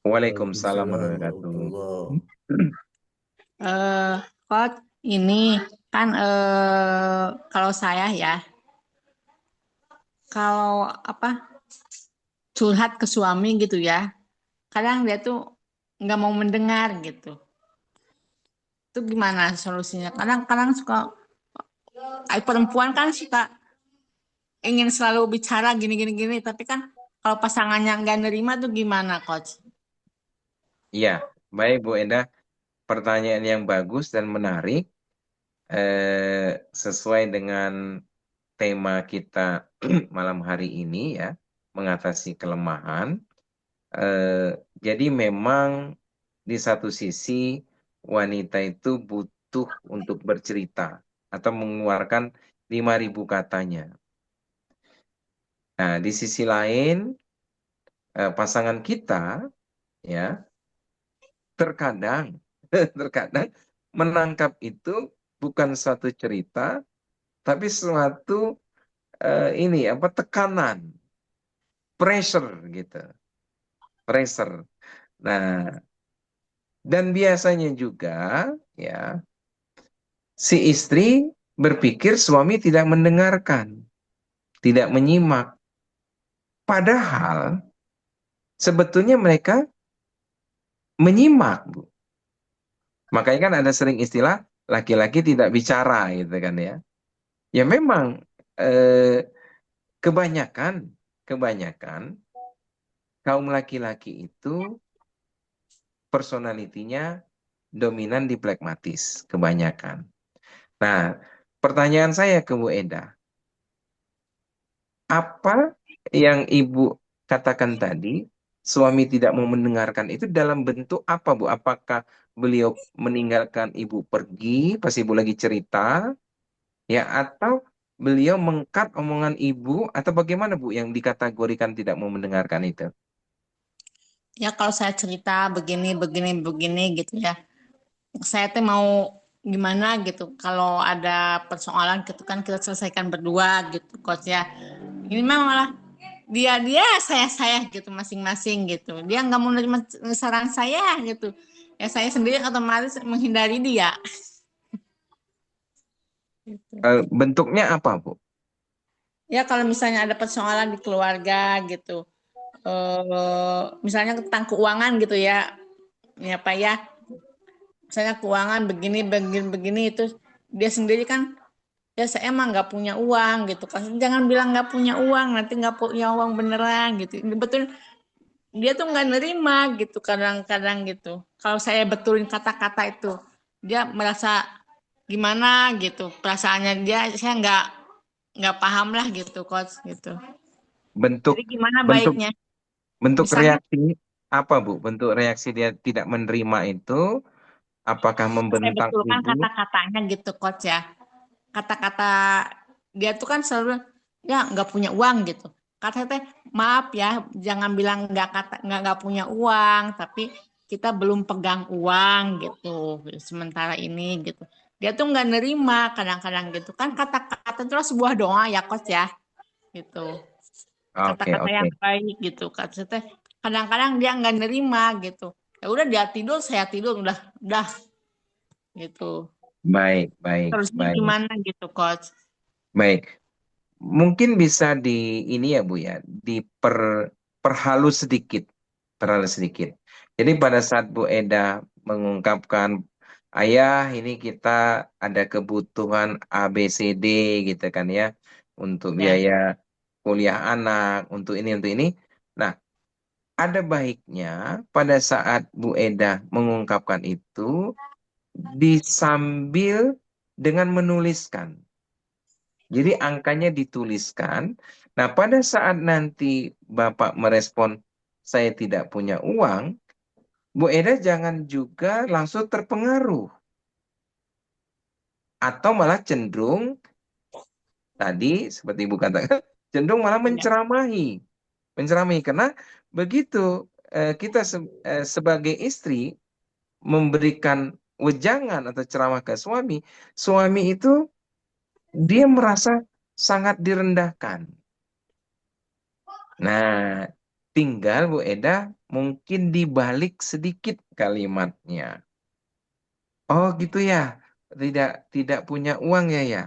Waalaikumsalam Waalaikumsalam warahmatullahi warahmatullahi. wabarakatuh. Eh, Coach, ini kan kalau saya ya, kalau apa curhat ke suami gitu ya, kadang dia tuh nggak mau mendengar gitu. Itu gimana solusinya? Kadang-kadang suka, perempuan kan suka ingin selalu bicara gini-gini, tapi kan kalau pasangannya nggak nerima tuh gimana, Coach? Iya, baik Bu Enda. Pertanyaan yang bagus dan menarik. Sesuai dengan tema kita malam hari ini ya, mengatasi kelemahan. Jadi memang di satu sisi wanita itu butuh untuk bercerita atau mengeluarkan 5.000 katanya. Nah, di sisi lain, pasangan kita ya terkadang terkadang menangkap itu bukan satu cerita, tapi suatu ini apa tekanan, pressure gitu, pressure. Nah, dan biasanya juga ya si istri berpikir suami tidak mendengarkan, tidak menyimak. Padahal sebetulnya mereka menyimak, Bu. Makanya kan ada sering istilah laki-laki tidak bicara gitu kan ya. Ya memang eh, kebanyakan kebanyakan kaum laki-laki itu personalitinya dominan di pragmatis kebanyakan. Nah, pertanyaan saya ke Bu Eda, apa yang Ibu katakan tadi, suami tidak mau mendengarkan itu dalam bentuk apa, Bu? Apakah beliau meninggalkan Ibu pergi pas Ibu lagi cerita, ya, atau beliau mengkat omongan Ibu, atau bagaimana, Bu, yang dikategorikan tidak mau mendengarkan itu? Ya kalau saya cerita begini gitu ya, saya tuh mau gimana gitu. Kalau ada persoalan gitu kan kita selesaikan berdua gitu, coach ya. Ini mah malah dia saya gitu masing-masing gitu. Dia nggak mau nerima saran saya gitu. Ya saya sendiri otomatis menghindari dia. Gitu. Bentuknya apa, Bu? Ya kalau misalnya ada persoalan di keluarga gitu, misalnya tentang keuangan gitu ya, ya Pak ya, misalnya keuangan begini itu dia sendiri kan, ya saya emang nggak punya uang gitu kan, jangan bilang nggak punya uang, nanti nggak punya uang beneran gitu. Betul, dia tuh nggak nerima gitu kadang-kadang gitu. Kalau saya betulin kata-kata itu, dia merasa gimana gitu, perasaannya dia, saya nggak paham lah gitu coach gitu. Bentuk Jadi gimana bentuk baiknya? bentuk Misalnya reaksi apa, Bu? Bentuk reaksi dia tidak menerima itu apakah saya membentak betulkan Ibu? kata-katanya gitu coach ya. Kata-kata dia tuh kan selalu ya nggak punya uang gitu. Kata teh maaf ya, jangan bilang nggak punya uang, tapi kita belum pegang uang gitu sementara ini gitu. Dia tuh nggak nerima kadang-kadang gitu kan, kata-kata itu sebuah doa ya coach ya gitu, Oke, kata-kata oke. yang baik gitu. Kata teh kadang-kadang dia nggak nerima gitu. Ya udah dia tidur, saya tidur, udah gitu. Baik, baik, Terusnya baik. gimana gitu coach? Baik. Mungkin bisa di ini ya, Bu ya, perhalus sedikit, perhalus sedikit. Jadi pada saat Bu Eda mengungkapkan, ayah ini kita ada kebutuhan ABCD gitu kan ya, untuk Ya. biaya kuliah anak, untuk ini. Nah, ada baiknya pada saat Bu Eda mengungkapkan itu, disambil dengan menuliskan. Jadi angkanya dituliskan. Nah, pada saat nanti Bapak merespon, saya tidak punya uang, Bu Eda jangan juga langsung terpengaruh. Atau malah cenderung, tadi seperti Ibu katakan, cenderung malah Ya. menceramahi. Menceramahi, karena begitu kita sebagai istri memberikan wejangan atau ceramah ke suami, suami itu dia merasa sangat direndahkan. Nah, tinggal Bu Eda mungkin dibalik sedikit kalimatnya. Oh gitu ya, tidak tidak punya uang ya ya.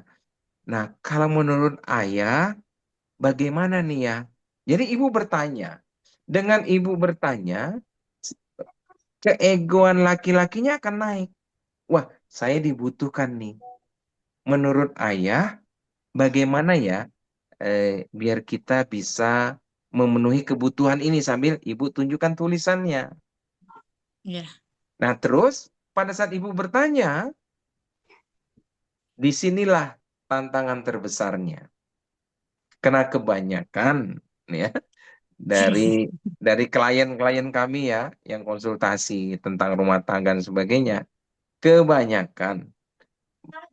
Nah, kalau menurut ayah, bagaimana nih ya? Jadi ibu bertanya, dengan ibu bertanya, keegoan laki-lakinya akan naik. Wah, saya dibutuhkan nih. Menurut ayah, bagaimana ya biar kita bisa memenuhi kebutuhan ini, sambil ibu tunjukkan tulisannya. Ya. Nah, terus pada saat ibu bertanya, disinilah tantangan terbesarnya. Karena kebanyakan ya dari klien-klien kami ya yang konsultasi tentang rumah tangga dan sebagainya, kebanyakan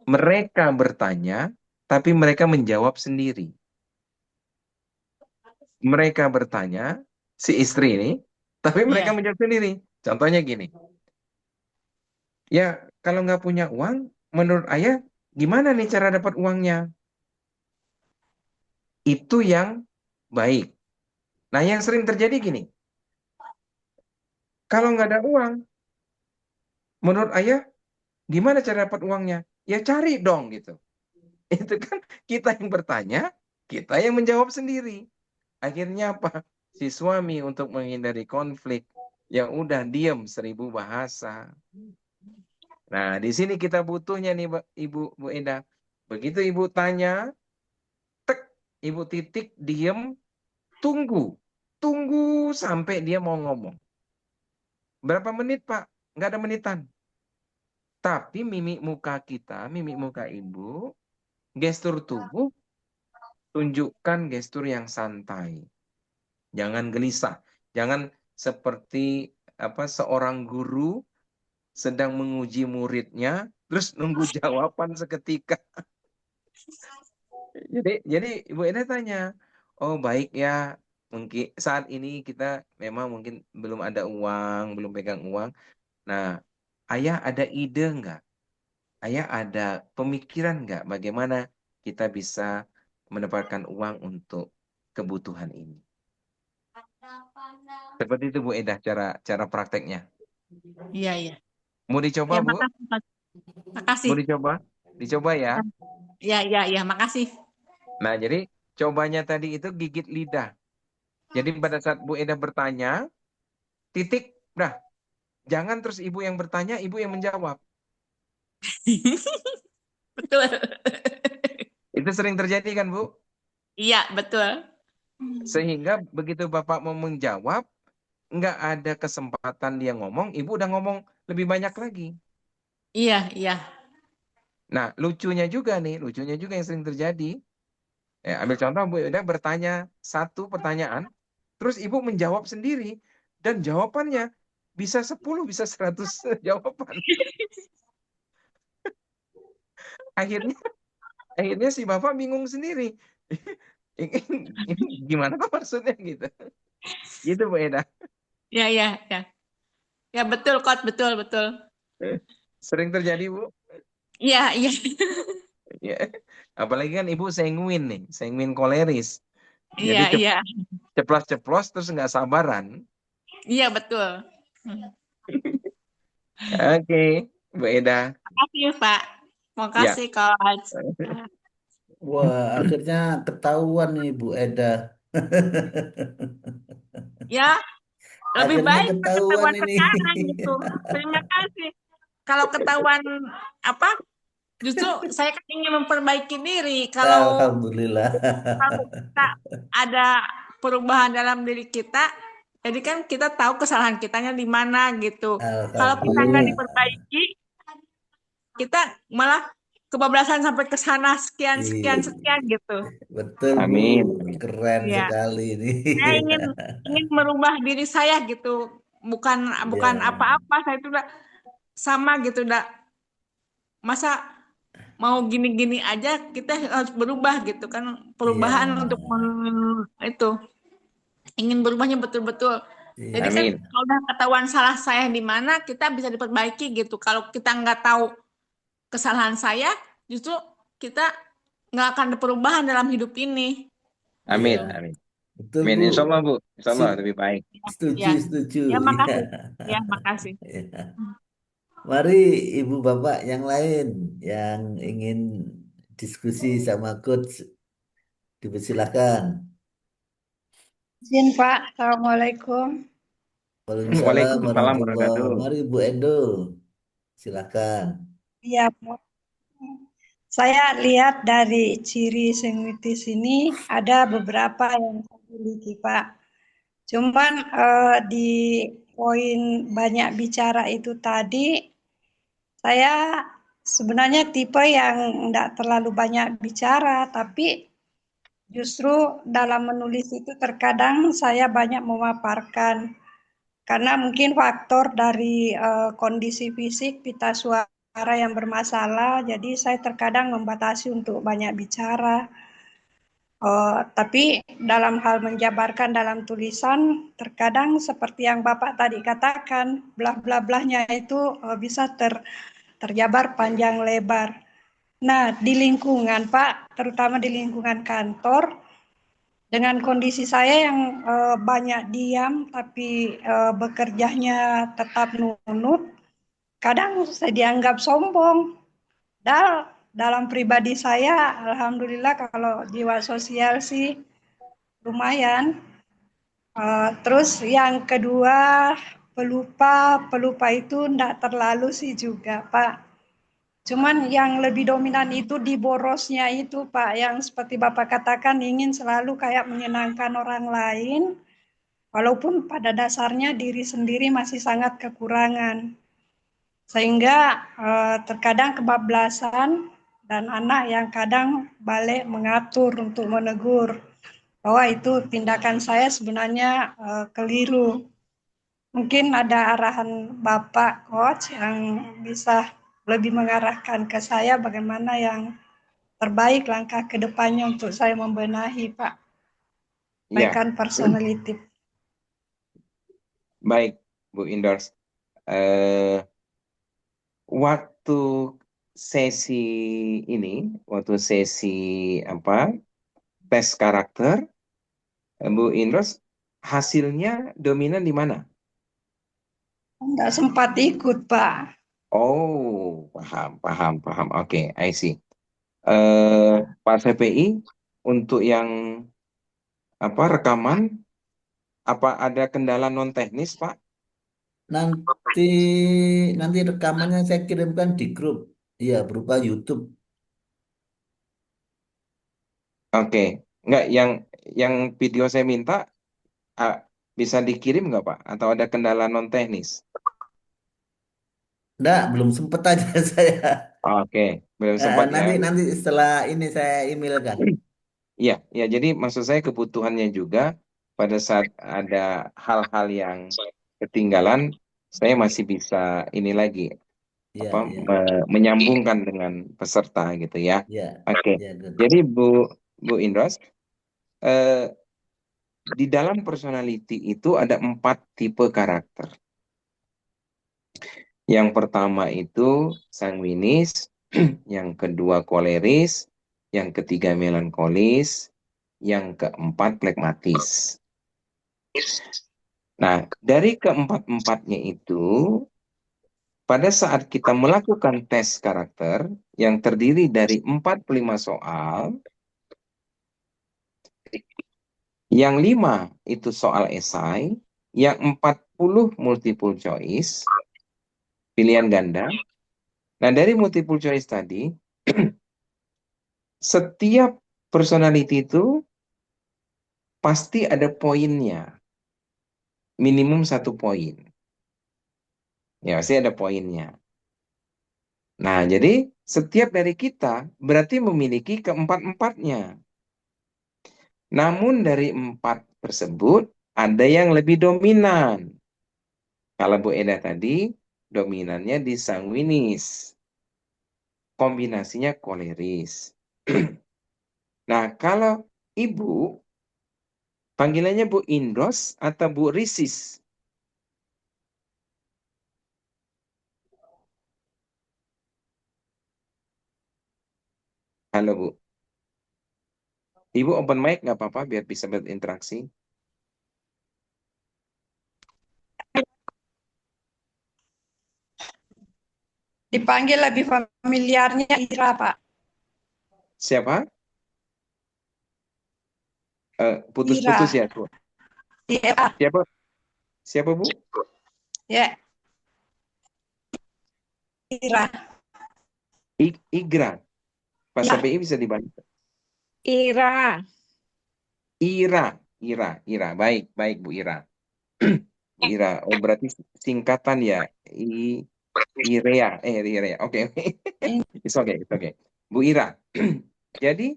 mereka bertanya, tapi mereka menjawab sendiri. Mereka bertanya, si istri ini, tapi mereka Iya. menjawab sendiri. Contohnya gini, ya kalau nggak punya uang, menurut ayah, gimana nih cara dapat uangnya? Itu yang baik. Nah, yang sering terjadi gini, kalau nggak ada uang, menurut ayah, gimana cara dapat uangnya? Ya cari dong gitu. Itu kan kita yang bertanya, kita yang menjawab sendiri. Akhirnya apa? Si suami untuk menghindari konflik, yang udah diem 1000 bahasa. Nah, di sini kita butuhnya nih, Ibu, Bu Eda. Begitu Ibu tanya, tek, Ibu titik, diem, tunggu. Tunggu sampai dia mau ngomong. Berapa menit, Pak? Nggak ada menitan. Tapi mimik muka kita, mimik muka Ibu, gestur tubuh, tunjukkan gestur yang santai. Jangan gelisah. Jangan seperti seorang guru sedang menguji muridnya, terus nunggu jawaban seketika. Jadi Ibu Eda tanya, oh baik ya, mungkin saat ini kita memang mungkin belum ada uang, belum pegang uang. Nah, ayah ada ide nggak? Ayah ada pemikiran nggak bagaimana kita bisa mendapatkan uang untuk kebutuhan ini? Seperti itu Bu Eda cara prakteknya. Iya, iya. Mau dicoba Ya, Bu? makasih, Pak. Makasih. Mau dicoba? Dicoba ya. Ya, ya, ya, makasih. Nah, jadi cobanya tadi itu gigit lidah. Jadi pada saat Bu Eda bertanya, titik, dah. Jangan terus ibu yang bertanya, ibu yang menjawab. Betul. Itu sering terjadi kan, Bu? Iya, betul. Sehingga begitu Bapak mau menjawab, nggak ada kesempatan dia ngomong, ibu udah ngomong lebih banyak lagi. Iya, iya. Nah, lucunya juga yang sering terjadi. Ambil contoh, Bu Eda bertanya satu pertanyaan, terus ibu menjawab sendiri, dan jawabannya bisa 10, bisa 100 jawaban. Akhirnya si Bapak bingung sendiri. Ini gimana tuh maksudnya gitu. Gitu Bu Eda. Ya, ya, ya. Ya, betul, Kot. Betul, betul. Sering terjadi Bu. Iya, iya. Ya. Apalagi kan Ibu sanguin koleris. Jadi Iya, iya. ceplos-ceplos terus nggak sabaran. Iya, betul. Oke, Bu Eda. Makasih, Pak. Ya. Makasih, Coach. Wah, akhirnya ketahuan nih Bu Eda. Ya, lebih Akhirnya baik ketahuan ketahuan ini. sekarang gitu. Terima kasih. Kalau ketahuan apa? Justru saya kan ingin memperbaiki diri. Kalau Alhamdulillah. kita ada perubahan dalam diri kita, jadi kan kita tahu kesalahan kitanya di mana gitu. Kalau kita nggak Alhamdulillah. diperbaiki, kita malah kebablasan sampai ke sana sekian Iya, gitu. betul Bu. Amin. Keren Ya, sekali ini. saya ingin merubah diri saya gitu. Bukan Ya, apa-apa, saya itu udah sama gitu, udah masa mau gini-gini aja kita harus berubah gitu kan, iya, perubahan untuk itu ingin berubahnya betul-betul. Jadi iya. kan Amin. kalau udah ketahuan salah saya di mana, kita bisa diperbaiki gitu. Kalau kita nggak tahu kesalahan saya, justru kita nggak akan ada perubahan dalam hidup ini Iya, Amin. gitu. Amin. betul Amin. Bu. Insya Allah Bu. Insya Allah Su- lebih baik. Setuju, Ya, setuju. ya, Iya. makasih. Ya, makasih. Iya. Mari Ibu Bapak yang lain yang ingin diskusi sama Coach dipersilakan. Izin Pak, Assalamualaikum. Waalaikumsalam Waalaikumsalam warahmatullahi. warahmatullahi. Mari Bu Endo, silakan. Iya, Pak. Saya lihat dari ciri sensitif ini ada beberapa yang saya miliki, Pak. Cuman di poin banyak bicara itu tadi, saya sebenarnya tipe yang tidak terlalu banyak bicara, tapi justru dalam menulis itu terkadang saya banyak memaparkan. Karena mungkin faktor dari kondisi fisik pita suara suara yang bermasalah, jadi saya terkadang membatasi untuk banyak bicara. Tapi dalam hal menjabarkan dalam tulisan, terkadang seperti yang Bapak tadi katakan, belah-belah-belahnya itu bisa terjabar panjang lebar. Nah, di lingkungan Pak, terutama di lingkungan kantor, dengan kondisi saya yang banyak diam tapi bekerjanya tetap nunut, kadang saya dianggap sombong. Dalam pribadi saya, alhamdulillah kalau jiwa sosial sih lumayan. Terus yang kedua, pelupa itu enggak terlalu sih juga, Pak. Cuman yang lebih dominan itu di borosnya itu, Pak, yang seperti Bapak katakan ingin selalu kayak menyenangkan orang lain, walaupun pada dasarnya diri sendiri masih sangat kekurangan. Sehingga terkadang kebablasan dan anak yang kadang balik mengatur untuk menegur bahwa itu tindakan saya sebenarnya keliru. Mungkin ada arahan Bapak Coach yang bisa lebih mengarahkan ke saya bagaimana yang terbaik langkah ke depannya untuk saya membenahi Pak. Ya, Perbaikan personality. baik Bu Indors. Waktu sesi ini, waktu sesi tes karakter, Bu Indros, hasilnya dominan di mana? Enggak sempat ikut Pak. Oh, paham. Oke, I see. Pak CPI, untuk yang rekaman, apa ada kendala non teknis, Pak? Nanti rekamannya saya kirimkan di grup. Iya, berupa YouTube. Oke, nggak yang video saya minta bisa dikirim nggak Pak? Atau ada kendala non teknis? Enggak, belum sempet aja saya. Oke, belum sempat ya. Nanti setelah ini saya emailkan. Iya, ya. Jadi maksud saya kebutuhannya juga pada saat ada hal-hal yang ketinggalan, saya masih bisa ini lagi Iya, iya, menyambungkan dengan peserta gitu ya. iya, Oke, iya, good. jadi Bu Indros, di dalam personality itu ada 4 tipe karakter. Yang pertama itu sanguinis, yang kedua koleris, yang ketiga melankolis, yang keempat flegmatis. Nah, dari keempat-empatnya itu, pada saat kita melakukan tes karakter yang terdiri dari 45 soal, yang 5 itu soal esai, yang 40 multiple choice, pilihan ganda. Nah, dari multiple choice tadi, setiap personality itu pasti ada poinnya. Minimum 1 poin. Ya, pasti ada poinnya. Nah, jadi setiap dari kita berarti memiliki keempat-empatnya. Namun dari 4 tersebut, ada yang lebih dominan. Kalau Bu Eda tadi, dominannya di sanguinis. Kombinasinya koleris. Nah, kalau Ibu, panggilannya Bu Indros atau Bu Risis? Halo Bu. Ibu open mic nggak apa-apa biar bisa berinteraksi. Dipanggil lebih familiarnya Ira, Pak. Siapa? Putus-putus Ira. ya, Bu. Ira. Siapa Bu? Ya. Ira. Igra. Pak Ya. CPI bisa dibantu. Ira. Ira. Baik Bu Ira. Bu Ira. Oh, berarti singkatan ya. Irea. Irea. Oke. It's okay. Bu Ira. Jadi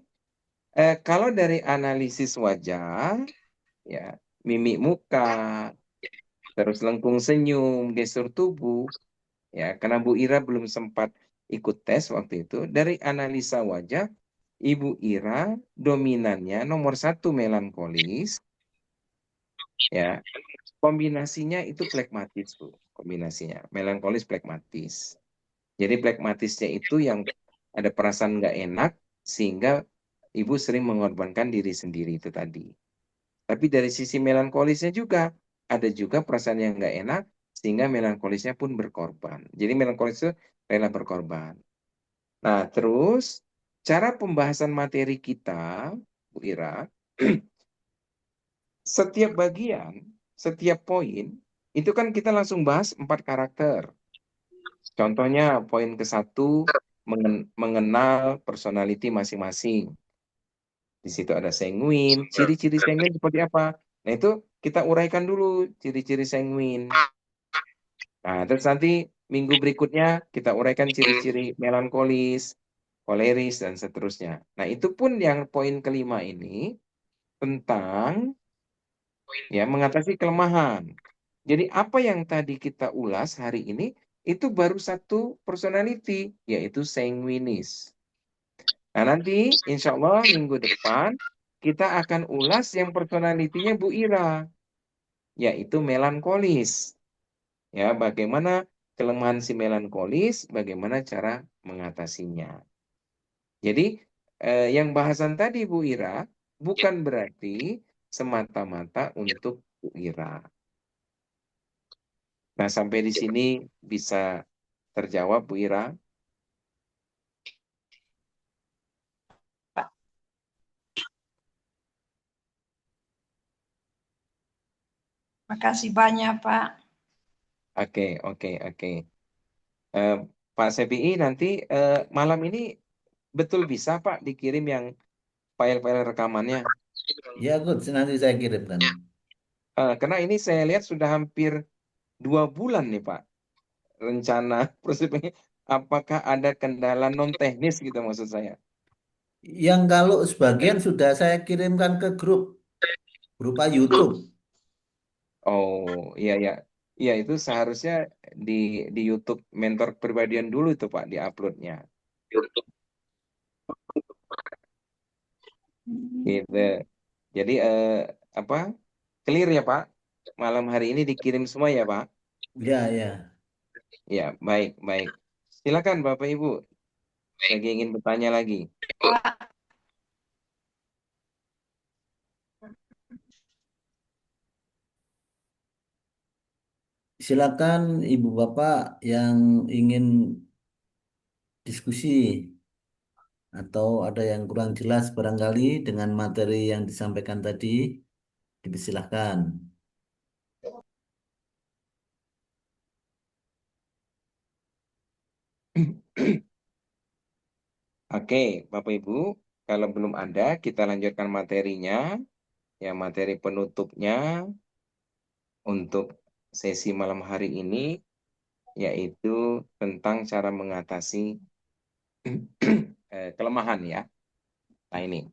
kalau dari analisis wajah, ya, mimik muka, terus lengkung senyum, gestur tubuh, ya, karena Bu Ira belum sempat ikut tes waktu itu, dari analisa wajah, Ibu Ira dominannya nomor 1 melankolis, ya. Kombinasinya itu plekmatis, Bu. Kombinasinya melankolis plekmatis. Jadi plekmatisnya itu yang ada perasaan nggak enak sehingga ibu sering mengorbankan diri sendiri itu tadi. Tapi dari sisi melankolisnya juga ada juga perasaan yang nggak enak sehingga melankolisnya pun berkorban. Jadi melankolis itu rela berkorban. Nah, terus cara pembahasan materi kita, Bu Ira, setiap bagian, setiap poin, itu kan kita langsung bahas 4 karakter. Contohnya poin ke-1, mengenal personality masing-masing. Di situ ada sanguin, ciri-ciri sanguin seperti apa? Nah, itu kita uraikan dulu ciri-ciri sanguin. Nah, terus nanti minggu berikutnya kita uraikan ciri-ciri melankolis, koleris, dan seterusnya. Nah, itu pun yang poin kelima ini tentang ya mengatasi kelemahan. Jadi apa yang tadi kita ulas hari ini itu baru 1 personality, yaitu sanguinis. Nah, nanti insya Allah minggu depan kita akan ulas yang personalitinya Bu Ira, yaitu melankolis. Ya, bagaimana kelemahan si melankolis, bagaimana cara mengatasinya. Jadi yang bahasan tadi Bu Ira bukan berarti semata-mata untuk Bu Ira. Nah, sampai di sini bisa terjawab Bu Ira? Makasih banyak, Pak. Oke. Pak Sepi'i nanti malam ini betul bisa Pak dikirim yang file-file rekamannya? Ya, good. Nanti saya kirimkan. Karena ini saya lihat sudah hampir 2 bulan nih Pak rencana proses ini. Apakah ada kendala non teknis gitu maksud saya? Yang kalau sebagian sudah saya kirimkan ke grup berupa YouTube. Oh iya itu seharusnya di YouTube mentor kepribadian dulu itu Pak diuploadnya. Gitu. Jadi apa? Clear ya Pak? Malam hari ini dikirim semua ya Pak? Ya, ya. Ya, baik. Silakan Bapak Ibu. Lagi ingin bertanya lagi. Pak, Silakan Ibu Bapak yang ingin diskusi atau ada yang kurang jelas barangkali dengan materi yang disampaikan tadi, dipersilahkan. Oke, Bapak Ibu, kalau belum ada, kita lanjutkan materinya. Ya, materi penutupnya untuk sesi malam hari ini, yaitu tentang cara mengatasi kelemahan ya. Nah ini,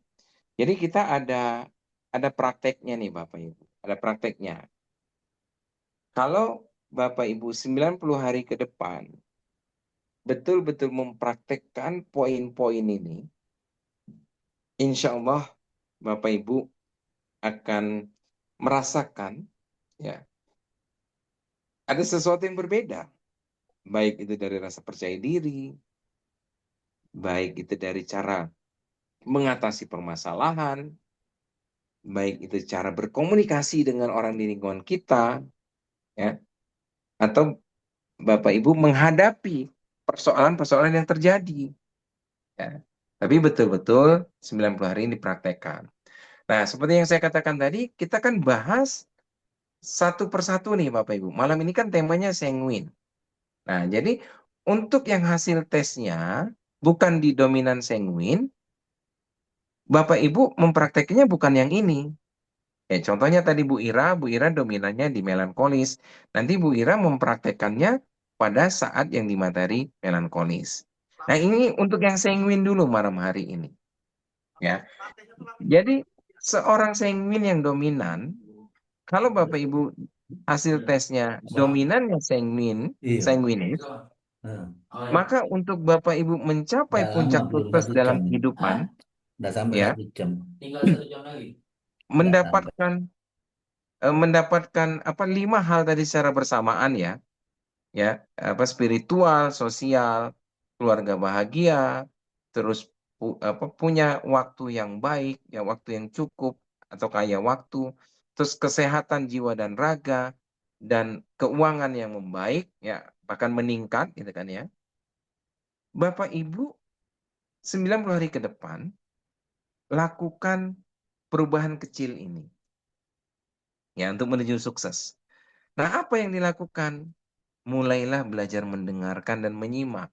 jadi kita ada prakteknya nih Bapak Ibu. Ada prakteknya. Kalau Bapak Ibu 90 hari ke depan, betul-betul mempraktekkan poin-poin ini, insya Allah Bapak Ibu akan merasakan ya ada sesuatu yang berbeda, baik itu dari rasa percaya diri, baik itu dari cara mengatasi permasalahan, baik itu cara berkomunikasi dengan orang di lingkungan kita, ya, atau Bapak Ibu menghadapi persoalan-persoalan yang terjadi. Ya. Tapi betul-betul 90 hari ini dipraktekkan. Nah, seperti yang saya katakan tadi, kita kan bahas satu persatu nih Bapak Ibu. Malam ini kan temanya sanguin. Nah, jadi untuk yang hasil tesnya bukan di dominan sanguin, Bapak Ibu memprakteknya bukan yang ini. Contohnya tadi Bu Ira dominannya di melankolis. Nanti Bu Ira mempraktekannya pada saat yang di materi melankolis. Nah, ini untuk yang sanguin dulu malam hari ini. Ya. Jadi seorang sanguin yang dominan, kalau Bapak Ibu hasil tesnya dominannya sanguinis, Nah, Maka untuk Bapak Ibu mencapai udah lama, puncak belum sukses 1 jam dalam ini. kehidupan, Udah sampai ya, 1 jam. Udah sampai. mendapatkan apa 5 hal tadi secara bersamaan ya, apa spiritual, sosial, keluarga bahagia, terus punya waktu yang baik, ya waktu yang cukup atau kaya waktu, terus kesehatan jiwa dan raga, dan keuangan yang membaik, ya bahkan meningkat, gitu kan ya. Bapak Ibu 90 hari ke depan lakukan perubahan kecil ini, ya untuk menuju sukses. Nah, apa yang dilakukan? Mulailah belajar mendengarkan dan menyimak.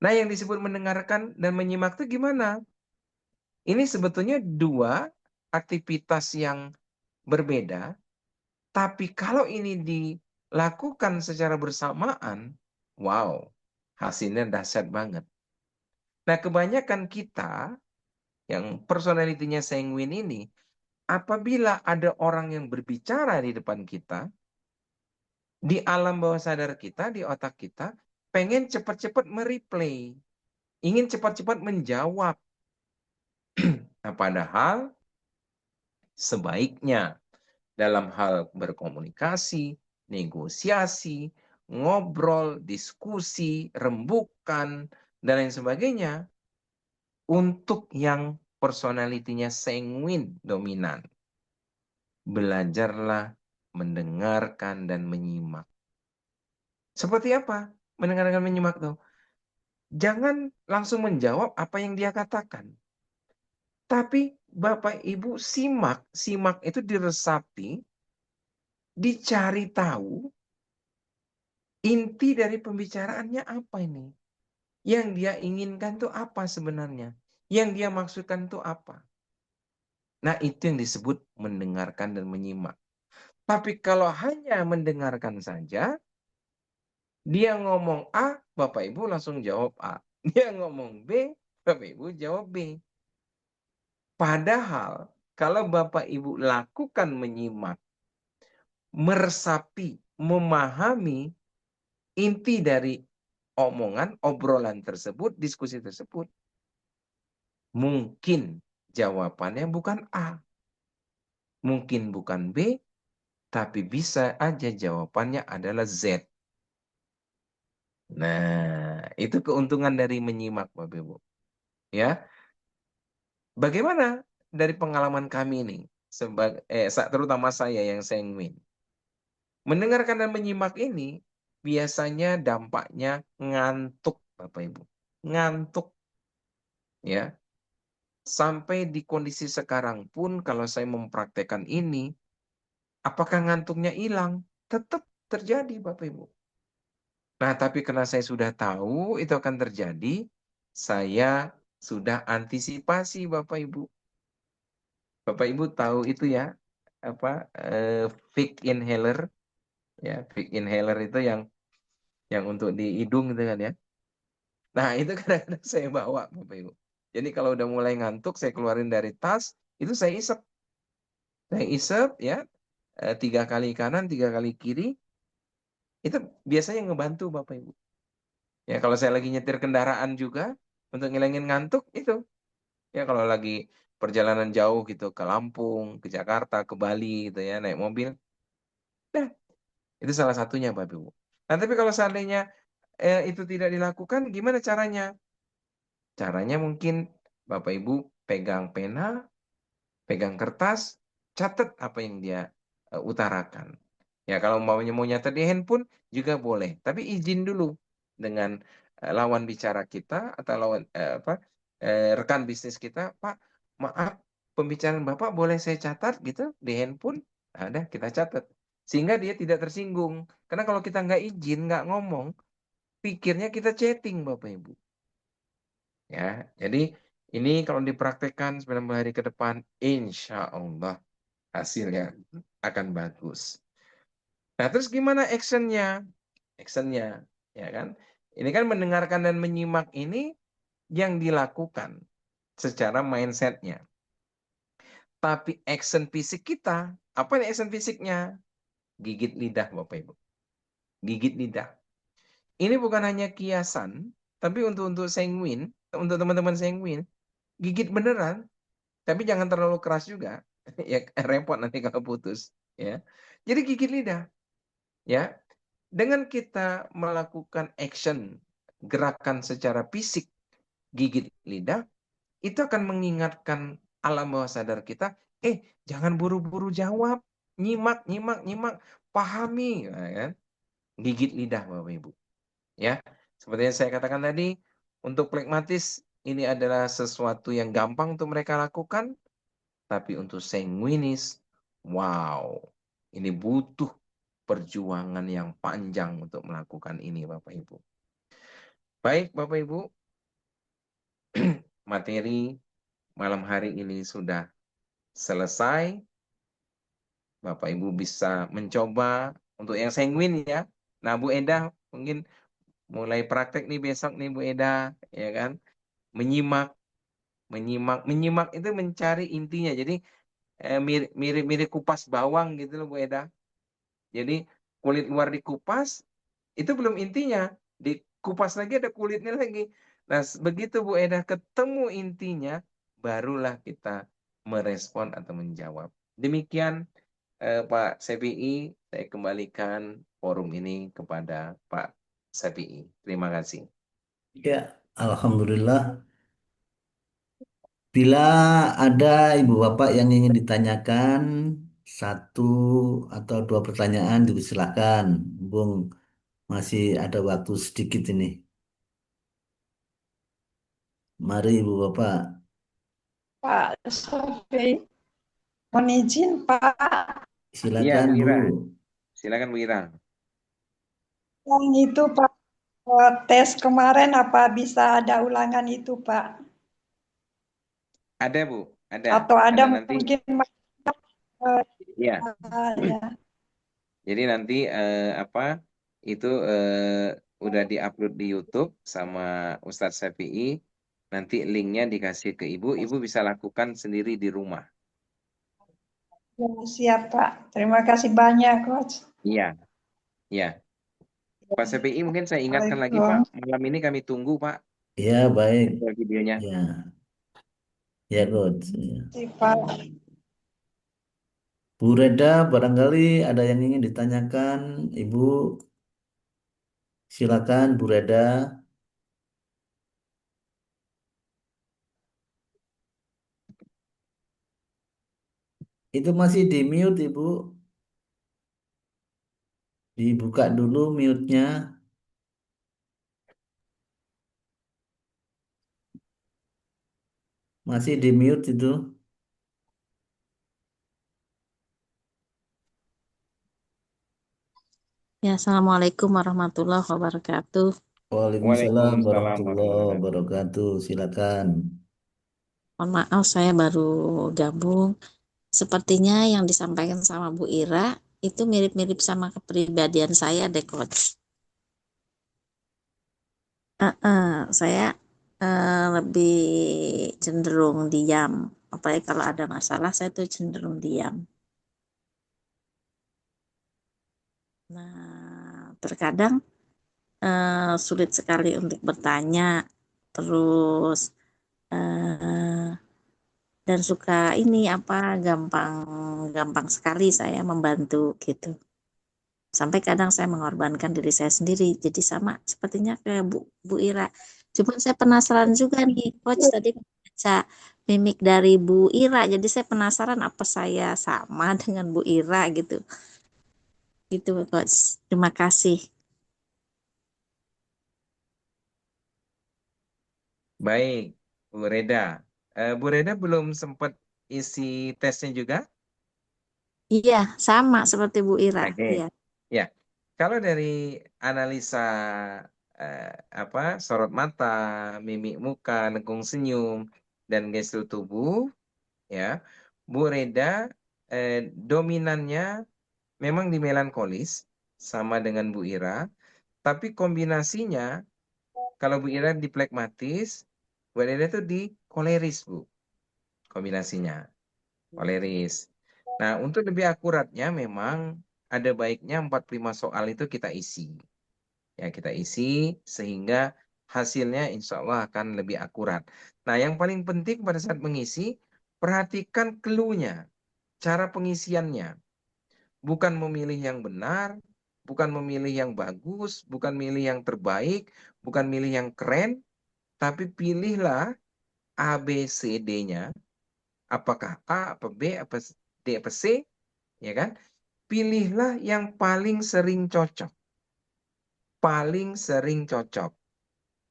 Nah, yang disebut mendengarkan dan menyimak itu gimana? Ini sebetulnya 2 aktivitas yang berbeda, tapi kalau ini dilakukan secara bersamaan, wow, hasilnya dahsyat banget. Nah, kebanyakan kita yang personalitinya sanguin ini, apabila ada orang yang berbicara di depan kita, di alam bawah sadar kita, di otak kita, pengen cepat-cepat mereplay, ingin cepat-cepat menjawab. Nah, padahal sebaiknya dalam hal berkomunikasi, negosiasi, ngobrol, diskusi, rembukan, dan lain sebagainya, untuk yang personalitinya sanguin dominan, belajarlah mendengarkan dan menyimak. Seperti apa mendengarkan dan menyimak tuh? Jangan langsung menjawab apa yang dia katakan. Tapi Bapak Ibu simak itu diresapi, dicari tahu inti dari pembicaraannya apa ini. Yang dia inginkan tuh apa sebenarnya? Yang dia maksudkan tuh apa? Nah, itu yang disebut mendengarkan dan menyimak. Tapi kalau hanya mendengarkan saja, dia ngomong A, Bapak Ibu langsung jawab A. Dia ngomong B, Bapak Ibu jawab B. Padahal kalau Bapak Ibu lakukan menyimak, meresapi, memahami inti dari omongan, obrolan tersebut, diskusi tersebut, mungkin jawabannya bukan A, mungkin bukan B, tapi bisa aja jawabannya adalah Z. Nah, itu keuntungan dari menyimak, Bapak Ibu. Ya, bagaimana dari pengalaman kami ini, terutama saya yang sanguin. Mendengarkan dan menyimak ini biasanya dampaknya ngantuk, Bapak Ibu. Ngantuk. Ya. Sampai di kondisi sekarang pun kalau saya mempraktekkan ini, apakah ngantuknya hilang? Tetap terjadi, Bapak Ibu. Nah, tapi karena saya sudah tahu itu akan terjadi, saya sudah antisipasi, Bapak Ibu. Bapak Ibu tahu itu ya, apa fake inhaler, ya, fake inhaler itu yang untuk di hidung gitu kan ya. Nah, itu kadang-kadang saya bawa, Bapak Ibu. Jadi kalau udah mulai ngantuk, saya keluarin dari tas, itu saya isep. Saya isep ya, 3 kali kanan, 3 kali kiri, itu biasanya ngebantu Bapak Ibu. Ya kalau saya lagi nyetir kendaraan juga, untuk ngilangin ngantuk itu. Ya kalau lagi perjalanan jauh gitu, ke Lampung, ke Jakarta, ke Bali gitu ya, naik mobil. Nah, itu salah satunya Bapak Ibu. Nah, tapi kalau seandainya itu tidak dilakukan, gimana caranya? Caranya mungkin Bapak Ibu pegang pena, pegang kertas, catat apa yang dia utarakan. Ya kalau mau nyatet di handphone juga boleh, tapi izin dulu dengan lawan bicara kita atau rekan bisnis kita, Pak, maaf pembicaraan Bapak boleh saya catat gitu di handphone? Nah, udah kita catat sehingga dia tidak tersinggung. Karena kalau kita nggak izin, nggak ngomong, pikirnya kita chatting, Bapak Ibu. Ya, jadi ini kalau dipraktekkan 90 hari ke depan, insya Allah hasilnya akan bagus. Nah, terus gimana actionnya? Actionnya, ya kan? Ini kan mendengarkan dan menyimak ini yang dilakukan secara mindsetnya. Tapi action fisik kita, apa nih action fisiknya? Gigit lidah, Bapak Ibu. Gigit lidah. ini bukan hanya kiasan, tapi untuk sanguin, untuk teman-teman sanguin, gigit beneran, tapi jangan terlalu keras juga. Ya repot nanti kalau putus, ya. Jadi gigit lidah, ya. Dengan kita melakukan action, gerakan secara fisik, gigit lidah, itu akan mengingatkan alam bawah sadar kita, jangan buru-buru jawab, nyimak, nyimak, nyimak, pahami, ya kan? Gigit lidah Bapak Ibu. Ya, seperti yang saya katakan tadi, untuk pragmatis ini adalah sesuatu yang gampang untuk mereka lakukan, tapi untuk sanguinis, wow, ini butuh perjuangan yang panjang untuk melakukan ini Bapak Ibu. Baik Bapak Ibu, materi malam hari ini sudah selesai. Bapak Ibu bisa mencoba untuk yang sanguin ya. Nah Bu Eda mungkin mulai praktek nih besok nih Bu Eda, ya kan? Menyimak, menyimak itu mencari intinya. Jadi mirip kupas bawang gitu loh Bu Eda. Jadi kulit luar dikupas, itu belum intinya. Dikupas lagi ada kulitnya lagi. Nah, begitu Bu Eda ketemu intinya, barulah kita merespon atau menjawab. Demikian Pak CPI, saya kembalikan forum ini kepada Pak CPI. Terima kasih. Ya, Alhamdulillah. Bila ada ibu bapak yang ingin ditanyakan satu atau dua pertanyaan, silakan. Bung, masih ada waktu sedikit ini. Mari ibu bapak, Pak Sofi, mohon izin Pak, Iya, silakan Bu Bu. Ira. Silakan Bu Ira. yang itu Pak, tes kemarin apa bisa ada ulangan itu Pak? Ada Bu, ada. Atau ada Nanti. mungkin Iya. ya. Jadi nanti itu udah diupload di YouTube sama Ustadz Syafi'i. Nanti linknya dikasih ke Ibu. Ibu bisa lakukan sendiri di rumah. Ya, siap Pak. Terima kasih banyak Coach. Iya, iya. Pak Syafi'i mungkin saya ingatkan lagi Pak. Waalaikumsalam. Malam ini kami tunggu Pak Ya, baik. videonya. Ya, ya, Coach. Ya. Pak. Bu Reda, barangkali ada yang ingin ditanyakan, Ibu. Silakan Bu Reda. Itu masih di mute, Ibu. Dibuka dulu mute-nya. Masih di mute itu. Ya, Assalamualaikum warahmatullahi wabarakatuh. Waalaikumsalam Waalaikumsalam warahmatullahi warahmatullahi wabarakatuh. wabarakatuh. Silakan. Mohon maaf, saya baru gabung. Sepertinya yang disampaikan sama Bu Ira itu mirip-mirip sama kepribadian saya deh, Coach. Saya lebih cenderung diam. Apalagi kalau ada masalah, saya tuh cenderung diam. Nah, terkadang sulit sekali untuk bertanya, terus dan suka gampang sekali saya membantu gitu. Sampai kadang saya mengorbankan diri saya sendiri. Jadi sama sepertinya kayak Bu Ira. Cuman saya penasaran juga nih, Coach tadi baca mimik dari Bu Ira. Jadi saya penasaran apa saya sama dengan Bu Ira gitu. Gitu, Coach. Terima kasih. Baik, Bu Reda. Bu Reda belum sempat isi tesnya juga? Iya, sama seperti Bu Ira. Oke. Iya. Ya, kalau dari analisa sorot mata, mimik muka, lekung senyum, dan gestur tubuh, ya, Bu Reda dominannya memang di melankolis sama dengan Bu Ira, tapi kombinasinya kalau Bu Ira di plekmatis, Bu Reda itu di koleris, Bu, kombinasinya koleris. Nah, untuk lebih akuratnya memang ada baiknya 45 soal itu kita isi. Ya, kita isi sehingga hasilnya insya Allah akan lebih akurat. Nah, yang paling penting pada saat mengisi, perhatikan clue-nya, cara pengisiannya. Bukan memilih yang benar, bukan memilih yang bagus, bukan milih yang terbaik, bukan milih yang keren, tapi pilihlah A, B, C, D-nya. Apakah A, apa B, apa D, apa C, ya kan? Pilihlah yang paling sering cocok. Paling sering cocok.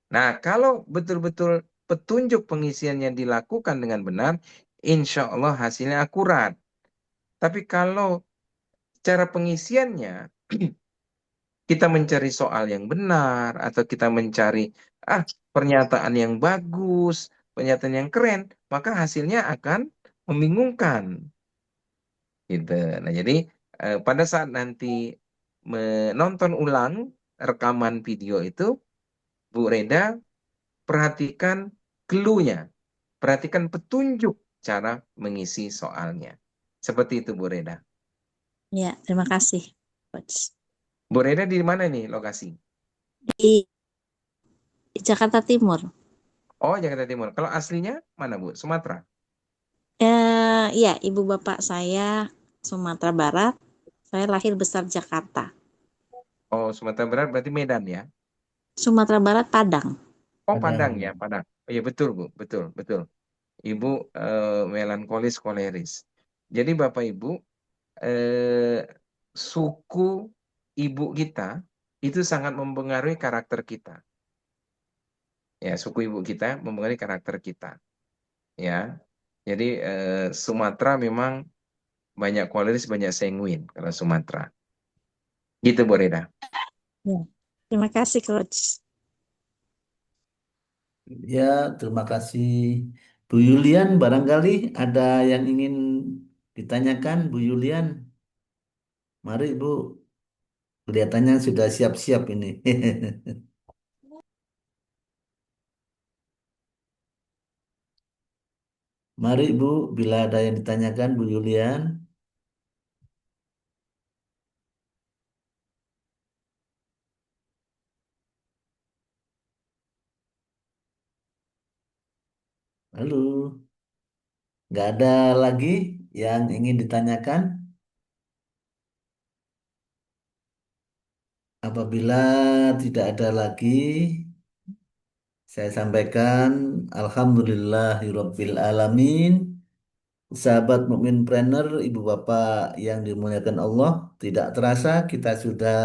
Nah, kalau betul-betul petunjuk pengisiannya dilakukan dengan benar, insya Allah hasilnya akurat. Tapi kalau cara pengisiannya kita mencari soal yang benar atau kita mencari pernyataan yang bagus, pernyataan yang keren, maka hasilnya akan membingungkan. Gitu. Nah, jadi pada saat nanti menonton ulang rekaman video itu, Bu Reda perhatikan clue-nya, perhatikan petunjuk cara mengisi soalnya. Seperti itu, Bu Reda. Ya, terima kasih, Coach. Bu Reda di mana nih lokasi? Di Jakarta Timur. Oh, Jakarta Timur. Kalau aslinya mana, Bu? Sumatera? Ya, ibu bapak saya Sumatera Barat. Saya lahir besar Jakarta. Oh, Sumatera Barat berarti Medan ya? Sumatera Barat Padang. Oh, Padang. Padang ya, Padang. Oh, iya betul, Bu. Betul, betul. Ibu melankolis koleris. Jadi Bapak Ibu, suku ibu kita itu sangat mempengaruhi karakter kita. Ya, suku ibu kita mempengaruhi karakter kita. Ya, jadi Sumatera memang banyak koleris, banyak sanguin kalau Sumatera. Gitu, Bu Reda. Ya, terima kasih, Coach. Ya, terima kasih. Bu Yulian, barangkali ada yang ingin ditanyakan, Bu Yulian. Mari, Bu. Kelihatannya sudah siap-siap ini. Mari, Bu, bila ada yang ditanyakan, Bu Yulian. Halo, nggak ada lagi yang ingin ditanyakan? Apabila tidak ada lagi, saya sampaikan Alhamdulillahirabbil alamin. Sahabat mukmin planner, ibu bapak yang dimuliakan Allah, tidak terasa kita sudah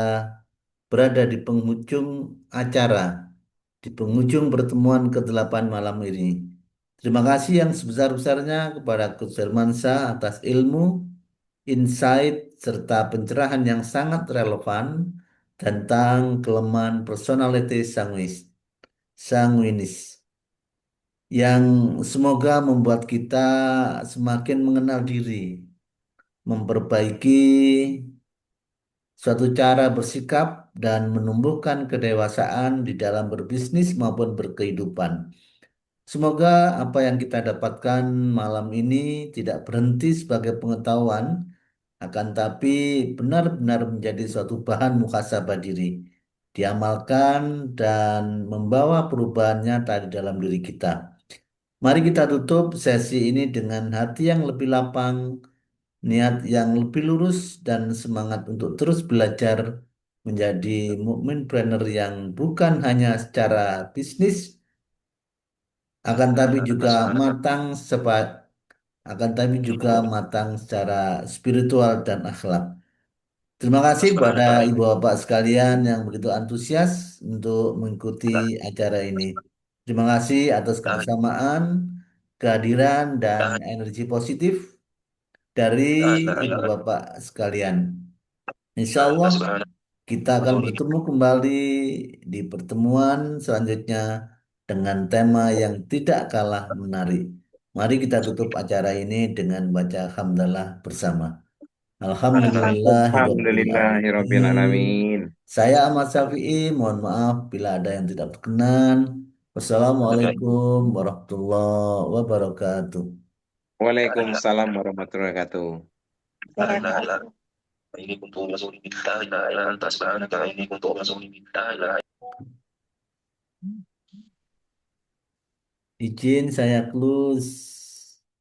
berada di penghujung acara, di penghujung pertemuan ke-8 malam ini. Terima kasih yang sebesar-besarnya kepada Coach Hermansyah atas ilmu, insight, serta pencerahan yang sangat relevan tentang kelemahan personality sanguinis yang semoga membuat kita semakin mengenal diri, memperbaiki suatu cara bersikap dan menumbuhkan kedewasaan di dalam berbisnis maupun berkehidupan. Semoga apa yang kita dapatkan malam ini tidak berhenti sebagai pengetahuan, akan tapi benar-benar menjadi suatu bahan muhasabah diri, diamalkan dan membawa perubahan nyata di dalam diri kita. Mari kita tutup sesi ini dengan hati yang lebih lapang, niat yang lebih lurus dan semangat untuk terus belajar menjadi mukmin planner yang bukan hanya secara bisnis akan tapi juga matang matang secara spiritual dan akhlak. Terima kasih kepada ibu bapak sekalian yang begitu antusias untuk mengikuti acara ini. Terima kasih atas kebersamaan, kehadiran dan energi positif dari ibu bapak sekalian. Insya Allah kita akan bertemu kembali di pertemuan selanjutnya dengan tema yang tidak kalah menarik. Mari kita tutup acara ini dengan baca hamdalah bersama. Alhamdulillahirabbil Alhamdulillahirabbil alamin. alamin. Saya Ahmad Syafi'i, mohon maaf bila ada yang tidak berkenan. Wassalamualaikum warahmatullahi wabarakatuh. Waalaikumsalam warahmatullahi wabarakatuh. ini kuntu minaz-zalimin la ilaha illa anta subhanaka inni kuntu minaz-zalimin la ilaha. Izin saya close.